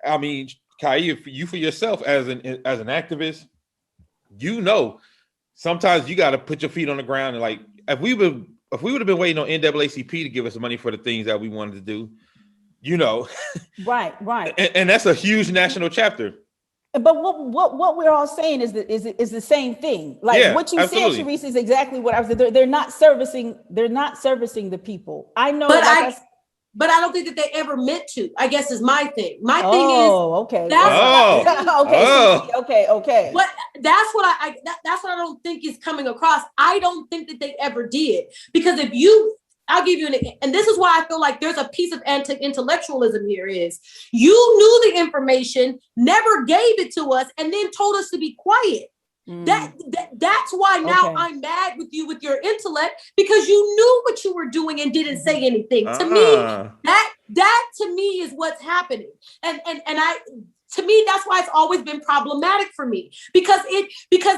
[SPEAKER 4] I mean, Kai, you for yourself as an activist, sometimes you got to put your feet on the ground, and like, if we would have been waiting on NAACP to give us money for the things that we wanted to do, right, and that's a huge national chapter.
[SPEAKER 2] But what we're all saying is the same thing. Like what you said, Sharice, is exactly what I was. They're not servicing the people. I know,
[SPEAKER 3] but I don't think that they ever meant to. I guess is my thing. My thing is,
[SPEAKER 2] okay.
[SPEAKER 3] Okay. But that's what I don't think is coming across. I don't think that they ever did, because I'll give you and this is why I feel like there's a piece of anti-intellectualism here, is you knew the information, never gave it to us, and then told us to be quiet. That's why now I'm mad with you with your intellect, because you knew what you were doing and didn't say anything. To me, that to me is what's happening. And to me, that's why it's always been problematic for me, because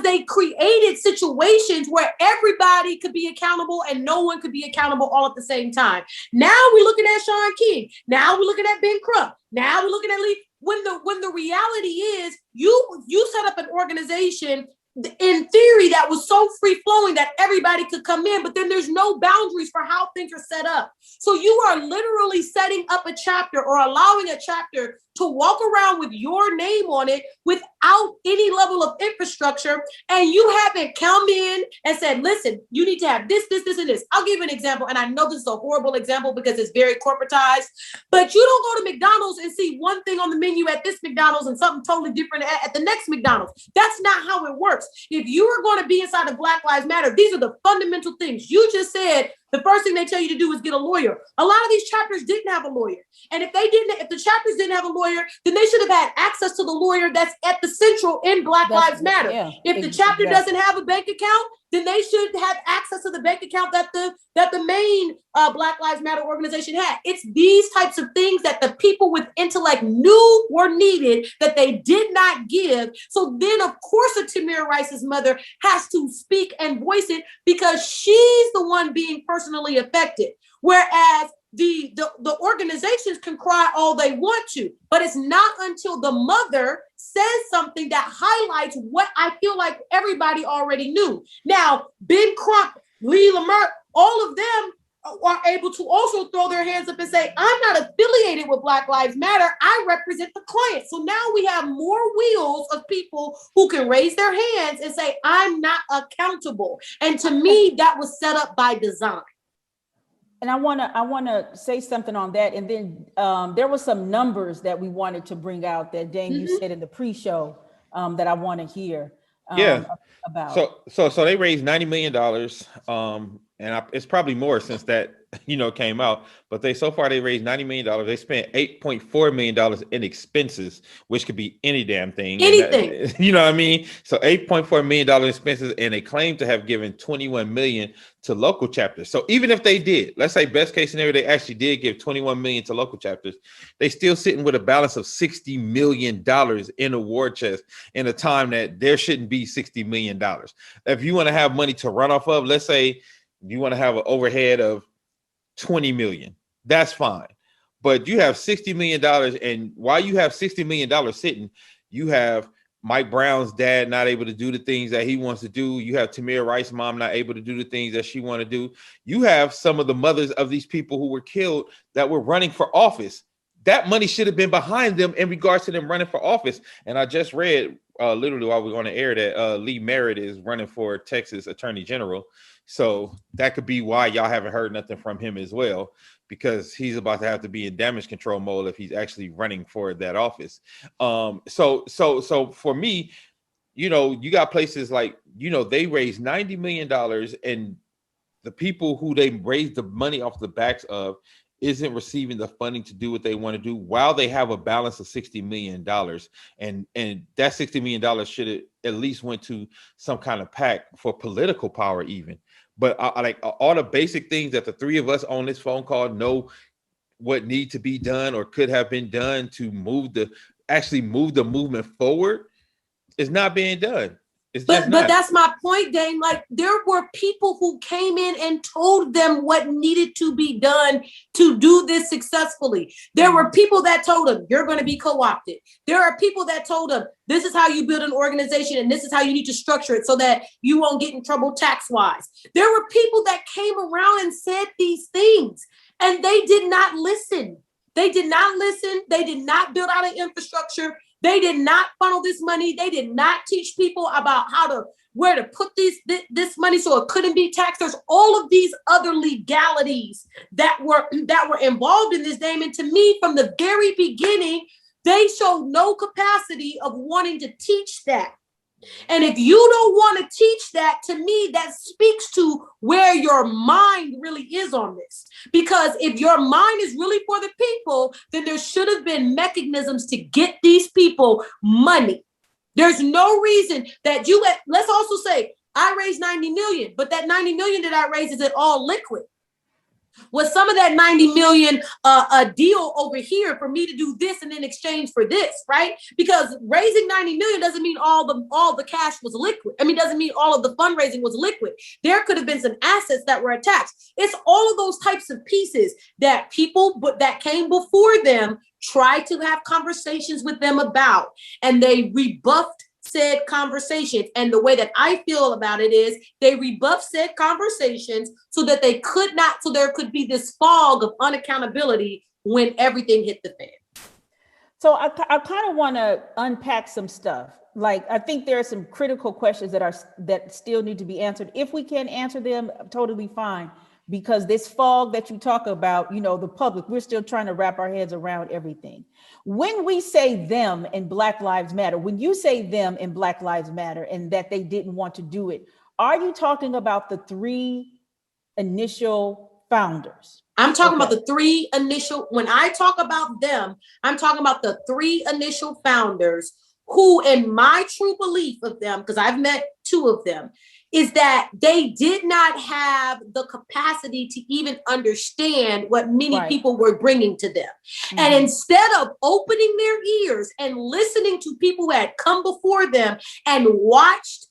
[SPEAKER 3] they created situations where everybody could be accountable and no one could be accountable all at the same time. Now we're looking at Shaun King. Now we're looking at Ben Crump. Now we're looking at Lee. When the reality is you set up an organization in theory that was so free flowing that everybody could come in, but then there's no boundaries for how things are set up. So you are literally setting up a chapter or allowing a chapter to walk around with your name on it without any level of infrastructure. And you haven't come in and said, listen, you need to have this, and this. I'll give you an example. And I know this is a horrible example because it's very corporatized, but you don't go to McDonald's and see one thing on the menu at this McDonald's and something totally different at the next McDonald's. That's not how it works. If you are going to be inside of Black Lives Matter, these are the fundamental things. You just said the first thing they tell you to do is get a lawyer. A lot of these chapters didn't have a lawyer. And if the chapters didn't have a lawyer, then they should have had access to the lawyer that's at the central in Black Lives Matter. Yeah, if the chapter doesn't have a bank account, then they should have access to the bank account that the main Black Lives Matter organization had. It's these types of things that the people with intellect knew were needed that they did not give. So then, of course, a Tamir Rice's mother has to speak and voice it because she's the one being personally affected. Whereas the organizations can cry all they want to, but it's not until the mother says something that highlights what I feel like everybody already knew. Now, Ben Crump, Lee Merrit, all of them are able to also throw their hands up and say, I'm not affiliated with Black Lives Matter. I represent the client. So now we have more wheels of people who can raise their hands and say, I'm not accountable. And to me, that was set up by design.
[SPEAKER 2] And I want to say something on that. And then there were some numbers that we wanted to bring out that Dane, you said in the pre-show that I want to hear about.
[SPEAKER 4] So they raised $90 million. And it's probably more since that, came out, but they raised $90 million. They spent $8.4 million in expenses, which could be any damn thing.
[SPEAKER 3] Anything.
[SPEAKER 4] You know what I mean? So $8.4 million in expenses, and they claim to have given $21 million to local chapters. So even if they did, let's say best case scenario, they actually did give $21 million to local chapters, they still sitting with a balance of $60 million in a war chest in a time that there shouldn't be $60 million. If you want to have money to run off of, let's say you want to have an overhead of $20 million, that's fine. But you have $60 million, and while you have $60 million sitting, you have Mike Brown's dad not able to do the things that he wants to do. You have Tamir Rice's mom not able to do the things that she want to do. You have some of the mothers of these people who were killed that were running for office. That money should have been behind them in regards to them running for office. And I just read literally while we were on the air that Lee Merrit is running for Texas Attorney General. So that could be why y'all haven't heard nothing from him as well, because he's about to have to be in damage control mode if he's actually running for that office. So for me, you got places like, they raised $90 million, and the people who they raised the money off the backs of isn't receiving the funding to do what they want to do, while they have a balance of $60 million. And that $60 million should have at least went to some kind of PAC for political power even. But like all the basic things that the three of us on this phone call know what need to be done or could have been done to move the movement forward is not being done.
[SPEAKER 3] But that's my point, Dane. Like, there were people who came in and told them what needed to be done to do this successfully. There were people that told them, you're going to be co-opted. There are people that told them, this is how you build an organization and this is how you need to structure it so that you won't get in trouble tax-wise. There were people that came around and said these things, and they did not listen. They did not listen. They did not build out an infrastructure. They did not funnel this money. They did not teach people about where to put this money so it couldn't be taxed. There's all of these other legalities that were involved in this, Dame. And to me, from the very beginning, they showed no capacity of wanting to teach that. And if you don't want to teach that, to me, that speaks to where your mind really is on this. Because if your mind is really for the people, then there should have been mechanisms to get these people money. There's no reason that let's also say, I raised 90 million, but that 90 million that I raised, is it all liquid? Was some of that 90 million a deal over here for me to do this and in exchange for this, right? Because raising 90 million doesn't mean all the cash was liquid. I mean, doesn't mean all of the fundraising was liquid. There could have been some assets that were attached. It's all of those types of pieces that people that came before them tried to have conversations with them about, and they rebuffed said conversations. And the way that I feel about it is they rebuffed said conversations so that there could be this fog of unaccountability when everything hit the fan.
[SPEAKER 2] So I kind of want to unpack some stuff. Like, I think there are some critical questions that still need to be answered. If we can answer them, totally fine. Because this fog that you talk about, the public, we're still trying to wrap our heads around everything. When we say them in Black Lives Matter, when you say them in Black Lives Matter and that they didn't want to do it, are you talking about the 3 initial founders?
[SPEAKER 3] I'm talking about the 3 initial, when I talk about them, I'm talking about the 3 initial founders who, in my true belief of them, because I've met 2 of them, is that they did not have the capacity to even understand what many people were bringing to them. Mm-hmm. And instead of opening their ears and listening to people who had come before them and watched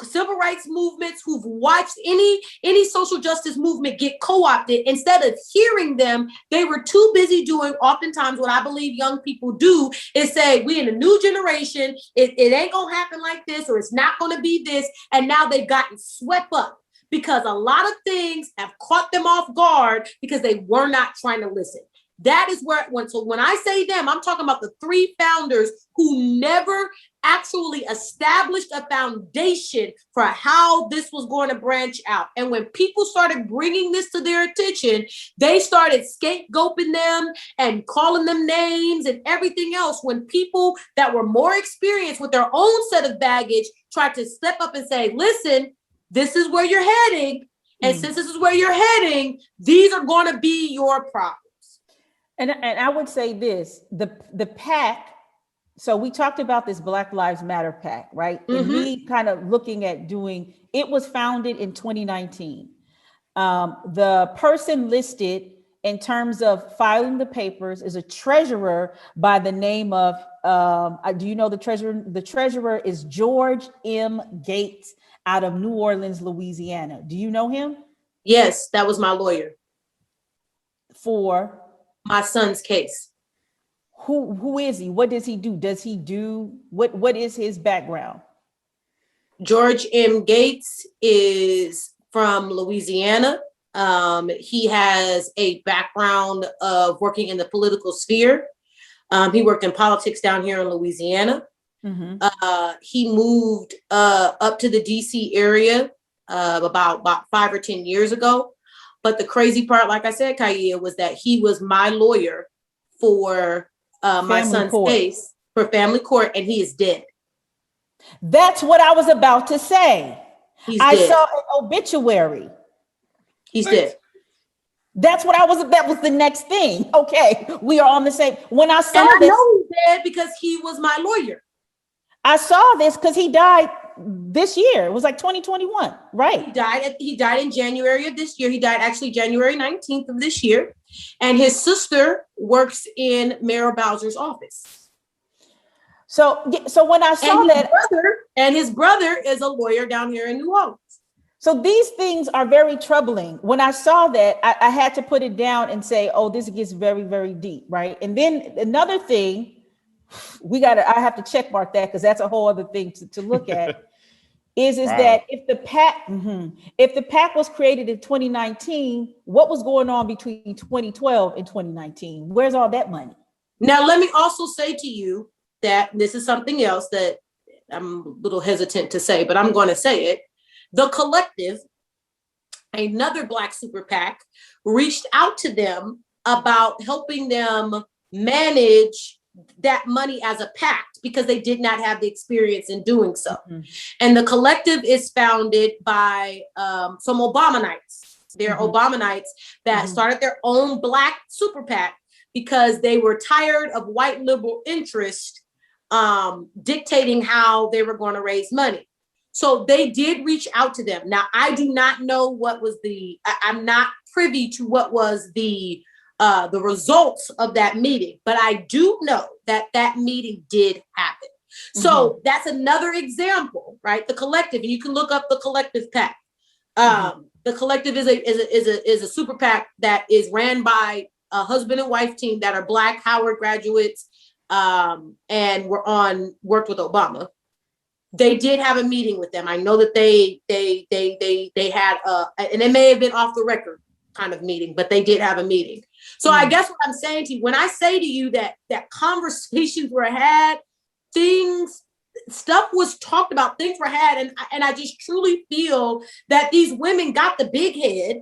[SPEAKER 3] civil rights movements, who've watched any social justice movement get co-opted, instead of hearing them, they were too busy doing oftentimes what I believe young people do, is say, we in a new generation, it ain't gonna happen like this, or it's not gonna be this. And now they've gotten swept up because a lot of things have caught them off guard because they were not trying to listen. That is where it went. So when I say them, I'm talking about the 3 founders who never actually established a foundation for how this was going to branch out. And when people started bringing this to their attention, they started scapegoating them and calling them names and everything else, when people that were more experienced with their own set of baggage tried to step up and say, listen, this is where you're heading. And since this is where you're heading, these are going to be your problems.
[SPEAKER 2] And I would say this, the PAC, so we talked about this Black Lives Matter PAC, right? Mm-hmm. And we kind of looking at it was founded in 2019. The person listed in terms of filing the papers is a treasurer by the name of, do you know the treasurer? The treasurer is George M. Gates out of New Orleans, Louisiana. Do you know him?
[SPEAKER 3] Yes, that was my lawyer.
[SPEAKER 2] For?
[SPEAKER 3] My son's case.
[SPEAKER 2] Who is he? What does he do? What is his background?
[SPEAKER 3] George M. Gates is from Louisiana. He has a background of working in the political sphere. He worked in politics down here in Louisiana. Mm-hmm. He moved up to the DC area about 5 or 10 years ago. But the crazy part, like I said, Kaya, was that he was my lawyer for my son's case for family court, and he is dead.
[SPEAKER 2] That's what I was about to say. I saw an obituary.
[SPEAKER 3] He's dead.
[SPEAKER 2] That was the next thing. Okay, we are on the same. When I saw
[SPEAKER 3] I know he's dead because he was my lawyer.
[SPEAKER 2] I saw this because he died this year. It was like 2021, right?
[SPEAKER 3] He died in January of this year. He died actually January 19th of this year. And his sister works in Mayor Bowser's office.
[SPEAKER 2] So when I saw
[SPEAKER 3] his brother is a lawyer down here in New Orleans.
[SPEAKER 2] So these things are very troubling. When I saw that, I had to put it down and say, oh, this gets very, very deep, right? And then another thing, I have to check mark that because that's a whole other thing to look at, is wow. That if the PAC was created in 2019, what was going on between 2012 and 2019? Where's all that money?
[SPEAKER 3] Now, let me also say to you that this is something else that I'm a little hesitant to say, but I'm going to say it. The Collective, another Black super PAC, reached out to them about helping them manage that money as a PAC because they did not have the experience in doing so. Mm-hmm. And the Collective is founded by some Obamanites. They're Obamanites that started their own Black super PAC because they were tired of white liberal interest dictating how they were going to raise money. So they did reach out to them. Now, I do not know what was I'm not privy to what was the results of that meeting, but I do know that that meeting did happen. So that's another example, right? The collective, and you can look up the collective PAC. The collective is a super PAC that is ran by a husband and wife team that are Black Howard graduates, and worked with Obama. They did have a meeting with them. I know that they had and it may have been off the record kind of meeting, but they did have a meeting. So I guess what I'm saying to you, when I say to you that conversations were had, stuff was talked about, things were had, and I just truly feel that these women got the big head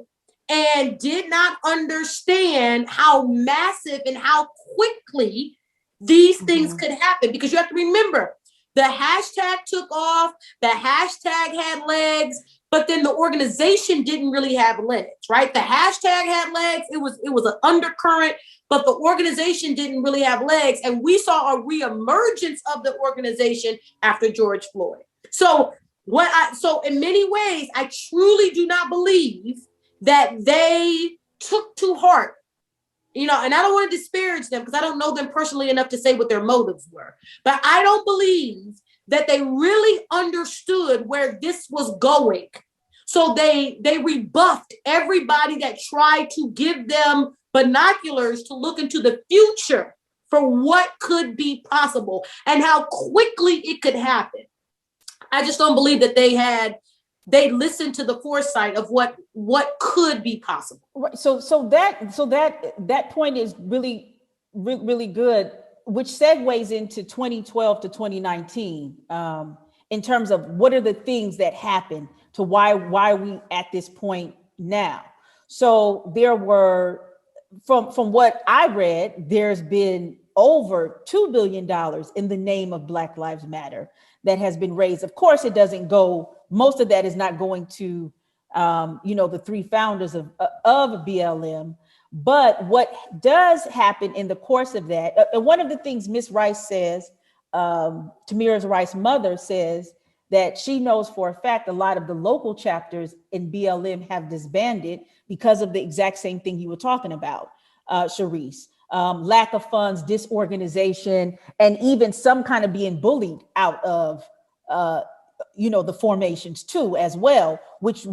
[SPEAKER 3] and did not understand how massive and how quickly these things could happen. Because you have to remember, the hashtag took off, the hashtag had legs, but then the organization didn't really have legs, right? The hashtag had legs, it was an undercurrent, but the organization didn't really have legs. And we saw a reemergence of the organization after George Floyd. So in many ways, I truly do not believe that they took to heart, and I don't want to disparage them because I don't know them personally enough to say what their motives were, but I don't believe that they really understood where this was going. So they rebuffed everybody that tried to give them binoculars to look into the future for what could be possible and how quickly it could happen. I just don't believe that they listened to the foresight of what could be possible.
[SPEAKER 2] Right. So that point is really good, which segues into 2012 to 2019, in terms of what are the things that happened to why we at this point now. So there were, from what I read, there's been over $2 billion in the name of Black Lives Matter that has been raised. Of course, it doesn't go, most of that is not going to, the three founders of BLM. But what does happen in the course of that, one of the things Miss Rice says, Tamir Rice's mother says, that she knows for a fact a lot of the local chapters in BLM have disbanded because of the exact same thing you were talking about, Sharice. Lack of funds, disorganization, and even some kind of being bullied out of, the formations too, as well, which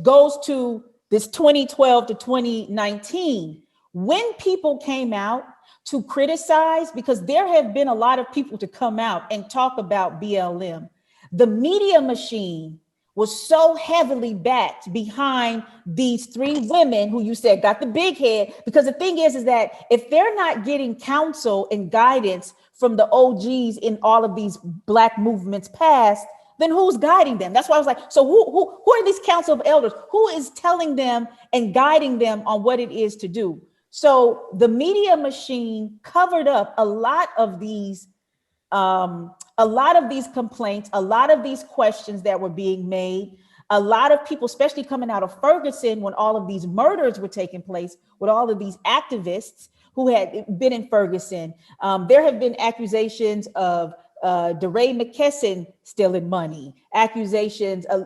[SPEAKER 2] goes to this 2012 to 2019, when people came out to criticize, because there have been a lot of people to come out and talk about BLM. The media machine was so heavily backed behind these three women who you said got the big head, because the thing is that if they're not getting counsel and guidance from the OGs in all of these Black movements past, then who's guiding them? That's why I was like, so who are these council of elders? Who is telling them and guiding them on what it is to do? So the media machine covered up a lot of these complaints, a lot of these questions that were being made. A lot of people, especially coming out of Ferguson when all of these murders were taking place, with all of these activists who had been in Ferguson. There have been accusations of DeRay McKesson stealing money, accusations of,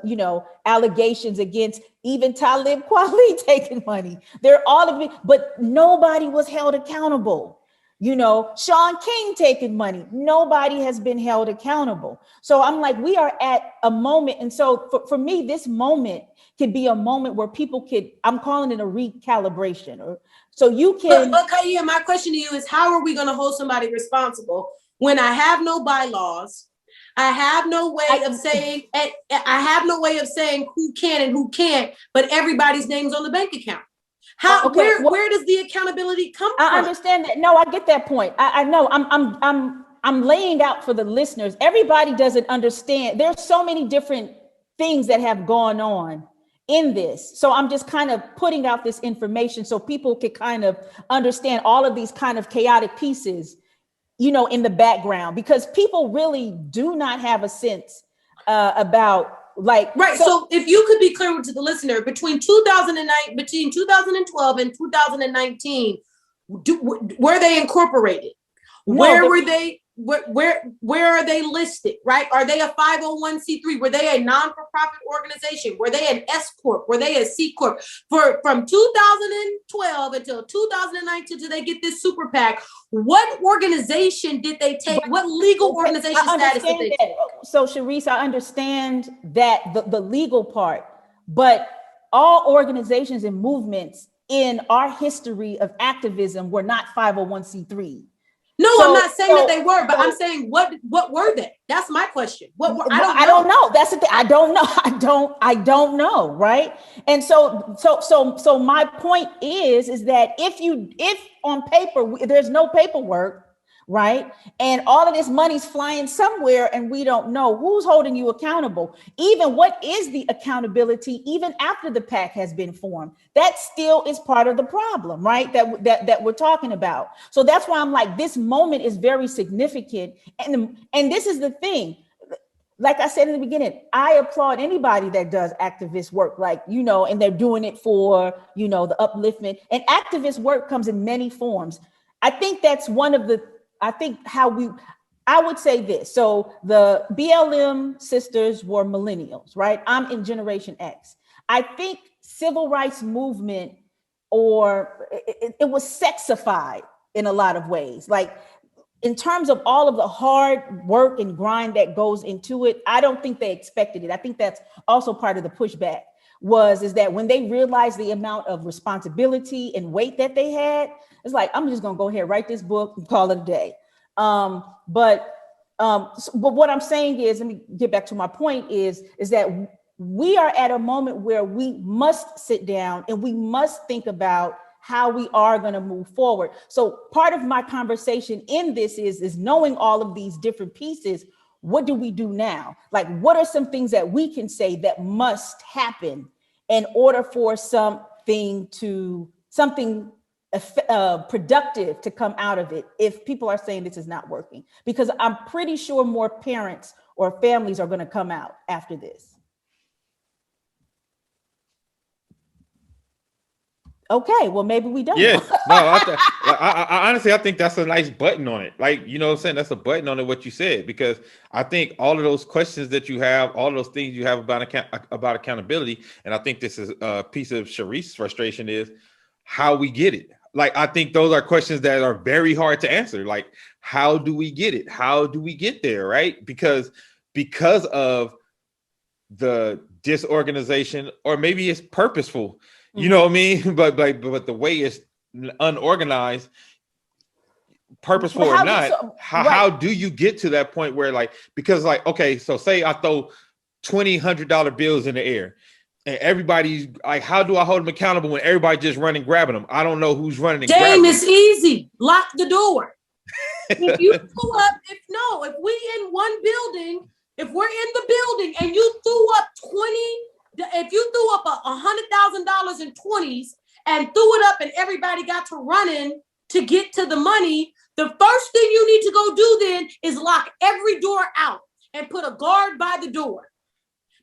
[SPEAKER 2] allegations against even Talib Kweli taking money. They're all of it, but nobody was held accountable. Shaun King taking money. Nobody has been held accountable. So I'm like, we are at a moment. And so for me, this moment could be a moment where people I'm calling it a recalibration. So you can.
[SPEAKER 3] But Kaya, my question to you is, how are we going to hold somebody responsible when I have no bylaws? I have no way of saying, who can and who can't, but everybody's name's on the bank account. Where does the accountability come from?
[SPEAKER 2] I understand that. No, I get that point. I know. I'm laying out for the listeners. Everybody doesn't understand. There's so many different things that have gone on in this. So I'm just kind of putting out this information so people can kind of understand all of these kind of chaotic pieces, in the background, because people really do not have a sense about. Right.
[SPEAKER 3] So if you could be clear to the listener, between 2012 and 2019, were they incorporated? Where were they? where are they listed, right? Are they a 501c3? Were they a non-for-profit organization? Were they an S Corp? Were they a C Corp? From 2012 until 2019, did they get this super PAC? What organization did they take? What legal organization status did they take?
[SPEAKER 2] So, Sharice, I understand that the legal part, but all organizations and movements in our history of activism were not 501c3.
[SPEAKER 3] No, I'm not saying that they were, but I'm saying what were they? That's my question.
[SPEAKER 2] I don't know. That's the thing. I don't know. I don't know. Right. And so my point is that if on paper there's no paperwork, right, and all of this money's flying somewhere and we don't know who's holding you accountable, even what is the accountability, even after the PAC has been formed, that still is part of the problem, right, that we're talking about. So that's why I'm like, this moment is very significant. And this is the thing, like I said in the beginning, I applaud anybody that does activist work, like, and they're doing it for, the upliftment. And activist work comes in many forms. I think that's one of the, I would say this. So the BLM sisters were millennials, right? I'm in Generation X. I think civil rights movement, it was sexified in a lot of ways. Like, in terms of all of the hard work and grind that goes into it, I don't think they expected it. I think that's also part of the pushback is that when they realized the amount of responsibility and weight that they had, it's like, I'm just gonna go ahead, write this book and call it a day. But what I'm saying is, let me get back to my point is that we are at a moment where we must sit down and we must think about how we are going to move forward. So part of my conversation in this is knowing all of these different pieces. What do we do now? Like, what are some things that we can say that must happen in order for something productive to come out of it if people are saying this is not working? Because I'm pretty sure more parents or families are going to come out after this. Okay, well, maybe we don't.
[SPEAKER 4] Yeah, no, I honestly, I think that's a nice button on it. Like, you know what I'm saying? That's a button on it, what you said, because I think all of those questions that you have, all of those things you have about accountability, and I think this is a piece of Sharice's frustration is how we get it. Like, I think those are questions that are very hard to answer. Like, how do we get it? How do we get there, right? Because of the disorganization, or maybe it's purposeful. You know what I mean? But the way it's unorganized, purposeful or not, how do you get to that point where, like, because, like, okay, so say I throw $100 bills in the air and everybody's like, how do I hold them accountable when everybody just running grabbing them? I don't know who's running and grabbing them.
[SPEAKER 3] It's easy. Lock the door. If you pull up, if we in one building, if we're in the building and you threw up if you threw up $100,000 in 20s and threw it up and everybody got to running to get to the money, the first thing you need to go do then is lock every door out and put a guard by the door.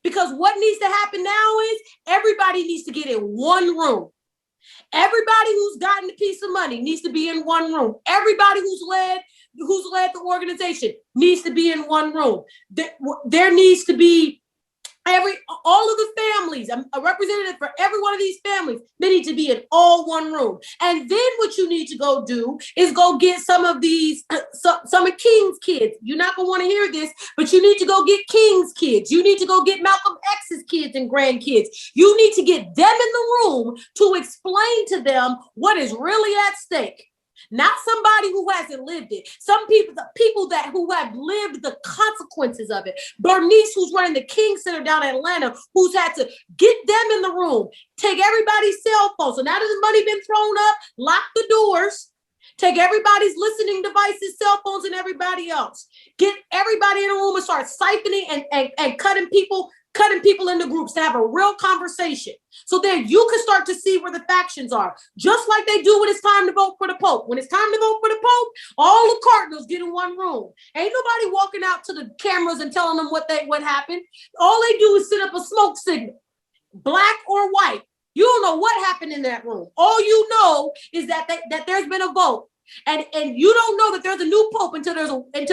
[SPEAKER 3] Because what needs to happen now is everybody needs to get in one room. Everybody who's gotten a piece of money needs to be in one room. Everybody who's led the organization needs to be in one room. There needs to be all of the families, a representative for every one of these families, they need to be in all one room. And then what you need to go do is go get some of King's kids. You're not going to want to hear this, but you need to go get King's kids. You need to go get Malcolm X's kids and grandkids. You need to get them in the room to explain to them what is really at stake. Not somebody who hasn't lived it. Some people, the people who have lived the consequences of it. Bernice, who's running the King Center down in Atlanta, who's had to get them in the room, take everybody's cell phone. So now that the money been thrown up, lock the doors, take everybody's listening devices, cell phones, and everybody else. Get everybody in a room and start siphoning and cutting people into groups to have a real conversation. So then you can start to see where the factions are. Just like they do when it's time to vote for the Pope. When it's time to vote for the Pope, all the cardinals get in one room. Ain't nobody walking out to the cameras and telling them what happened. All they do is set up a smoke signal, black or white. You don't know what happened in that room. All you know is that there's been a vote. And you don't know that there's a new pope until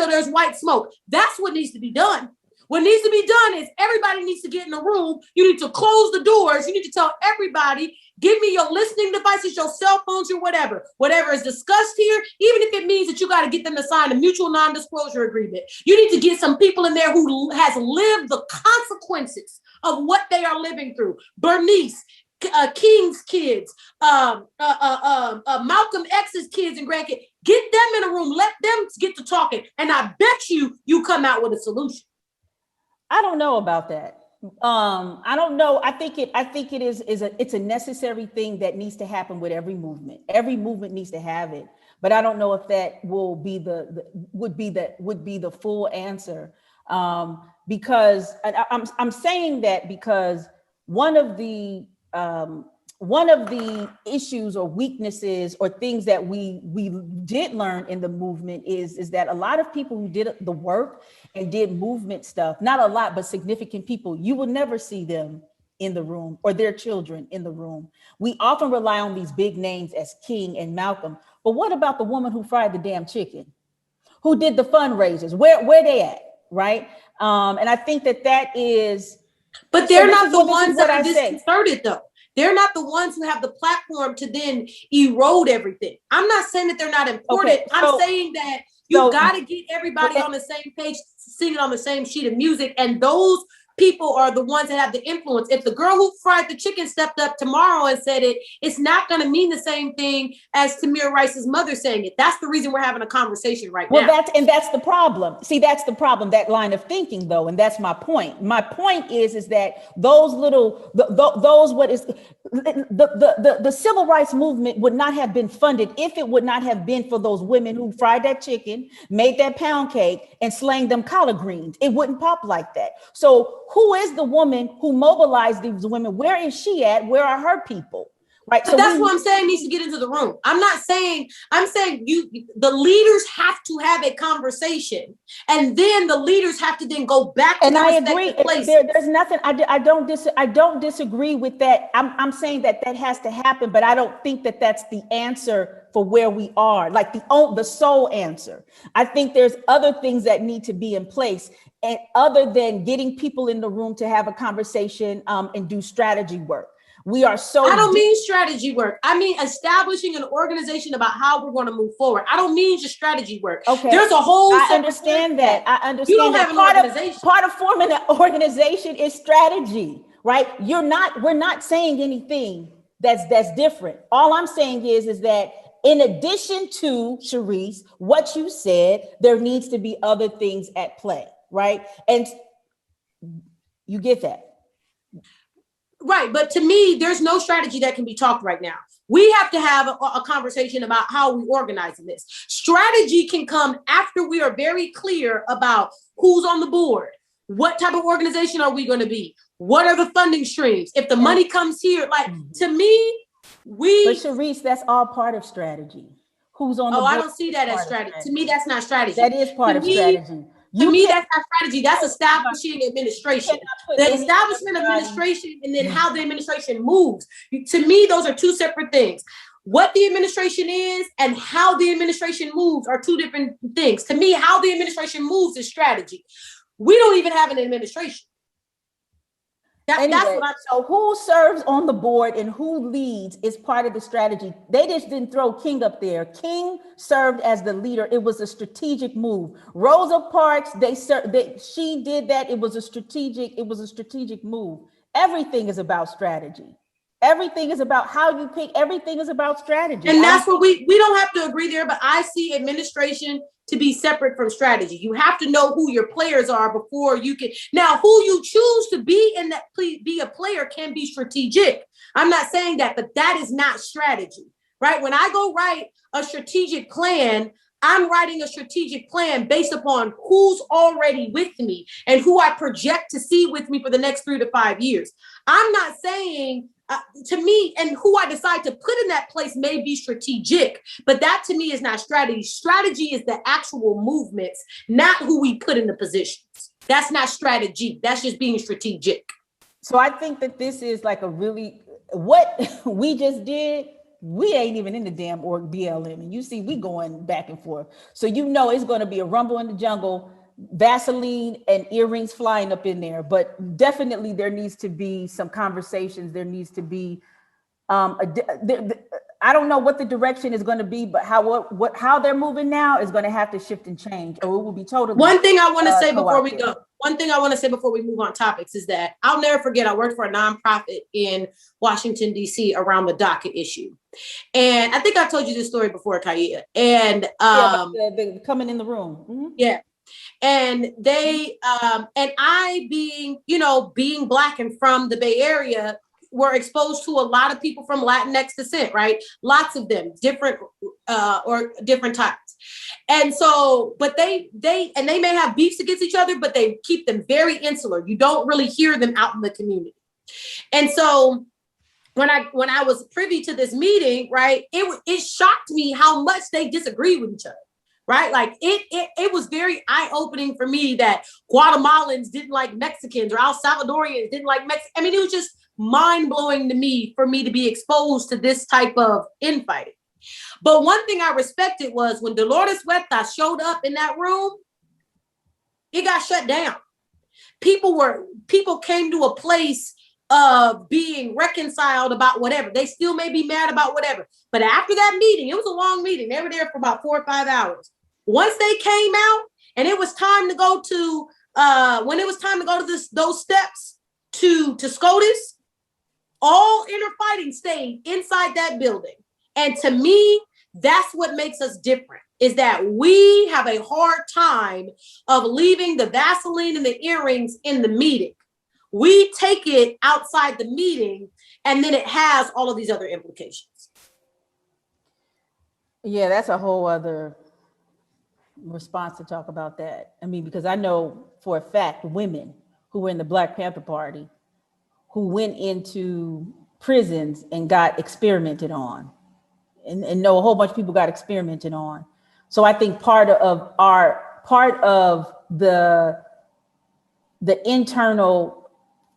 [SPEAKER 3] there's white smoke. That's what needs to be done. What needs to be done is everybody needs to get in a room. You need to close the doors. You need to tell everybody, give me your listening devices, your cell phones, or whatever. Whatever is discussed here, even if it means that you got to get them to sign a mutual non-disclosure agreement. You need to get some people in there who has lived the consequences of what they are living through. Bernice, King's kids, Malcolm X's kids and grandkids. Get them in a room. Let them get to talking. And I bet you come out with a solution.
[SPEAKER 2] I don't know about that. I don't know. I think it is it's a necessary thing that needs to happen with every movement. Every movement needs to have it, but I don't know if that will be would be the full answer. Because I'm saying that because one of the issues or weaknesses or things that we did learn in the movement is that a lot of people who did the work and did movement stuff, not a lot, but significant people, you will never see them in the room or their children in the room. We often rely on these big names as King and Malcolm, but what about the woman who fried the damn chicken, who did the fundraisers? Where they at, right? And I think that is.
[SPEAKER 3] But they're not the ones that are disconcerted, though. They're not the ones who have the platform to then erode everything. I'm not saying that they're not important. Okay, I'm saying that you got to get everybody on the same page, singing on the same sheet of music. And those people are the ones that have the influence. If the girl who fried the chicken stepped up tomorrow and said it, it's not going to mean the same thing as Tamir Rice's mother saying it. That's the reason we're having a conversation right now.
[SPEAKER 2] Well, that's the problem. See, that's the problem, that line of thinking, though. And that's my point. My point is that those the civil rights movement would not have been funded if it would not have been for those women who fried that chicken, made that pound cake, and slang them collard greens. It wouldn't pop like that. So who is the woman who mobilized these women? Where is she at? Where are her people? Right.
[SPEAKER 3] But so that's what I'm saying needs to get into the room. I'm saying the leaders have to have a conversation, and then the leaders have to then go back to
[SPEAKER 2] I agree. There's nothing. I don't disagree with that. I'm saying that has to happen, but I don't think that that's the answer for where we are, like the sole answer. I think there's other things that need to be in place, and other than getting people in the room to have a conversation and do strategy work. We are so.
[SPEAKER 3] I don't mean strategy work. I mean establishing an organization about how we're going to move forward. I don't mean just strategy work.
[SPEAKER 2] Okay.
[SPEAKER 3] There's a whole.
[SPEAKER 2] I understand that.
[SPEAKER 3] You don't have an organization.
[SPEAKER 2] Part of forming an organization is strategy, right? We're not saying anything that's different. All I'm saying is that in addition to, Sharice, what you said, there needs to be other things at play, right? And you get that.
[SPEAKER 3] Right. But to me, there's no strategy that can be talked right now. We have to have a conversation about how we organize this. Strategy can come after we are very clear about who's on the board. What type of organization are we going to be? What are the funding streams? If the money comes here, to me,
[SPEAKER 2] But Sharice, that's all part of strategy. Who's on the board?
[SPEAKER 3] I don't see that as strategy. To me, that's not strategy.
[SPEAKER 2] That is part of strategy.
[SPEAKER 3] To me, that's not strategy. That's establishing administration. The establishment of administration and then how the administration moves. To me, those are two separate things. What the administration is and how the administration moves are two different things. To me, how the administration moves is strategy. We don't even have an administration.
[SPEAKER 2] So who serves on the board and who leads is part of the strategy. They just didn't throw King up there. King served as the leader. It was a strategic move. Rosa Parks, she did that. It was a strategic move. Everything is about strategy. Everything is about how you pick. Everything is about strategy.
[SPEAKER 3] And that's what we don't have to agree there, but I see administration to be separate from strategy. You have to know who your players are before you can. Now, who you choose to be in that be a player can be strategic. I'm not saying that, but that is not strategy, right? When I go write a strategic plan, I'm writing a strategic plan based upon who's already with me and who I project to see with me for the next 3 to 5 years. I'm not saying to me, and who I decide to put in that place may be strategic, but that to me is not strategy. Strategy is the actual movements, not who we put in the positions. That's not strategy. That's just being strategic.
[SPEAKER 2] So I think that this is like what we just did. we ain't even in the damn org BLM. And you see, we going back and forth. So you know it's going to be a rumble in the jungle, Vaseline and earrings flying up in there. But definitely there needs to be some conversations. There needs to be, I don't know what the direction is going to be, but how they're moving now is going to have to shift and change, or it will be totally.
[SPEAKER 3] One thing I want to say before we
[SPEAKER 2] co-opted.
[SPEAKER 3] go. One thing I want to say before we move on topics is that I'll never forget, I worked for a nonprofit in Washington, D.C. around the DACA issue. And I think I've told you this story before, Kaya. And
[SPEAKER 2] the coming in the room. Mm-hmm.
[SPEAKER 3] Yeah. And they, and I being Black and from the Bay Area, were exposed to a lot of people from Latinx descent, right? Lots of them, different types. And so, but they may have beefs against each other, but they keep them very insular. You don't really hear them out in the community. And so when I was privy to this meeting, right, it shocked me how much they disagree with each other. Right? Like it was very eye-opening for me that Guatemalans didn't like Mexicans or El Salvadorians didn't like Mexicans. I mean, it was just mind-blowing to me for me to be exposed to this type of infighting. But one thing I respected was when Dolores Huerta showed up in that room, it got shut down. People came to a place of being reconciled about whatever. They still may be mad about whatever. But after that meeting, it was a long meeting. They were there for about 4 or 5 hours. Once they came out and it was time to go to, those steps to SCOTUS, all inner fighting stayed inside that building. And to me, that's what makes us different, is that we have a hard time of leaving the Vaseline and the earrings in the meeting. We take it outside the meeting, and then it has all of these other implications.
[SPEAKER 2] Yeah, that's a whole other response to talk about that. I mean, because I know for a fact women who were in the Black Panther Party who went into prisons and got experimented on, and know a whole bunch of people got experimented on. So I think part of the internal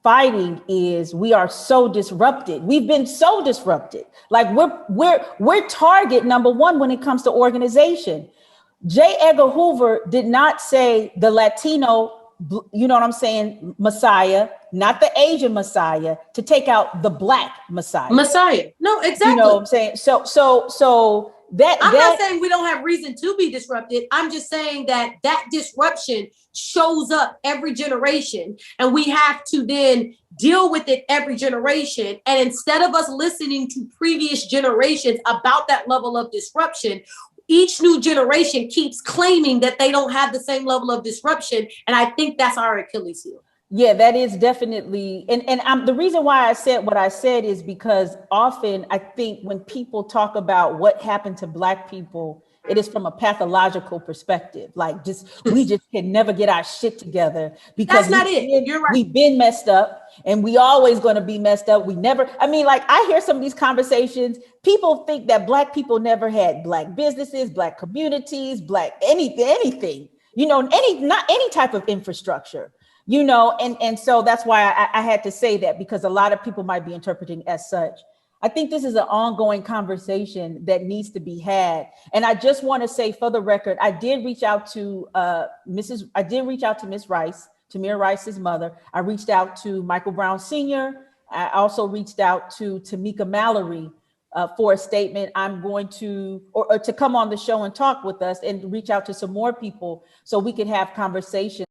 [SPEAKER 2] fighting is we are so disrupted. We've been so disrupted. Like we're target number one when it comes to organization. J. Edgar Hoover did not say the Latino, you know what I'm saying, Messiah, not the Asian Messiah, to take out the Black Messiah. No, exactly. You know what I'm saying? So that
[SPEAKER 3] I'm not saying we don't have reason to be disrupted. I'm just saying that disruption shows up every generation, and we have to then deal with it every generation. And instead of us listening to previous generations about that level of disruption, each new generation keeps claiming that they don't have the same level of disruption. And I think that's our Achilles heel.
[SPEAKER 2] Yeah, that is definitely, and the reason why I said what I said is because often I think when people talk about what happened to Black people, it is from a pathological perspective. Like we just can never get our shit together because
[SPEAKER 3] that's not it. You're right.
[SPEAKER 2] We've been messed up and we always going to be messed up. I hear some of these conversations. People think that Black people never had Black businesses, Black communities, Black anything, not any type of infrastructure. And so that's why I had to say that, because a lot of people might be interpreting as such. I think this is an ongoing conversation that needs to be had. And I just want to say, for the record, I did reach out to Miss Rice, Tamir Rice's mother. I reached out to Michael Brown Sr. I also reached out to Tamika Mallory for a statement. I'm going to, or to come on the show and talk with us, and reach out to some more people so we can have conversations.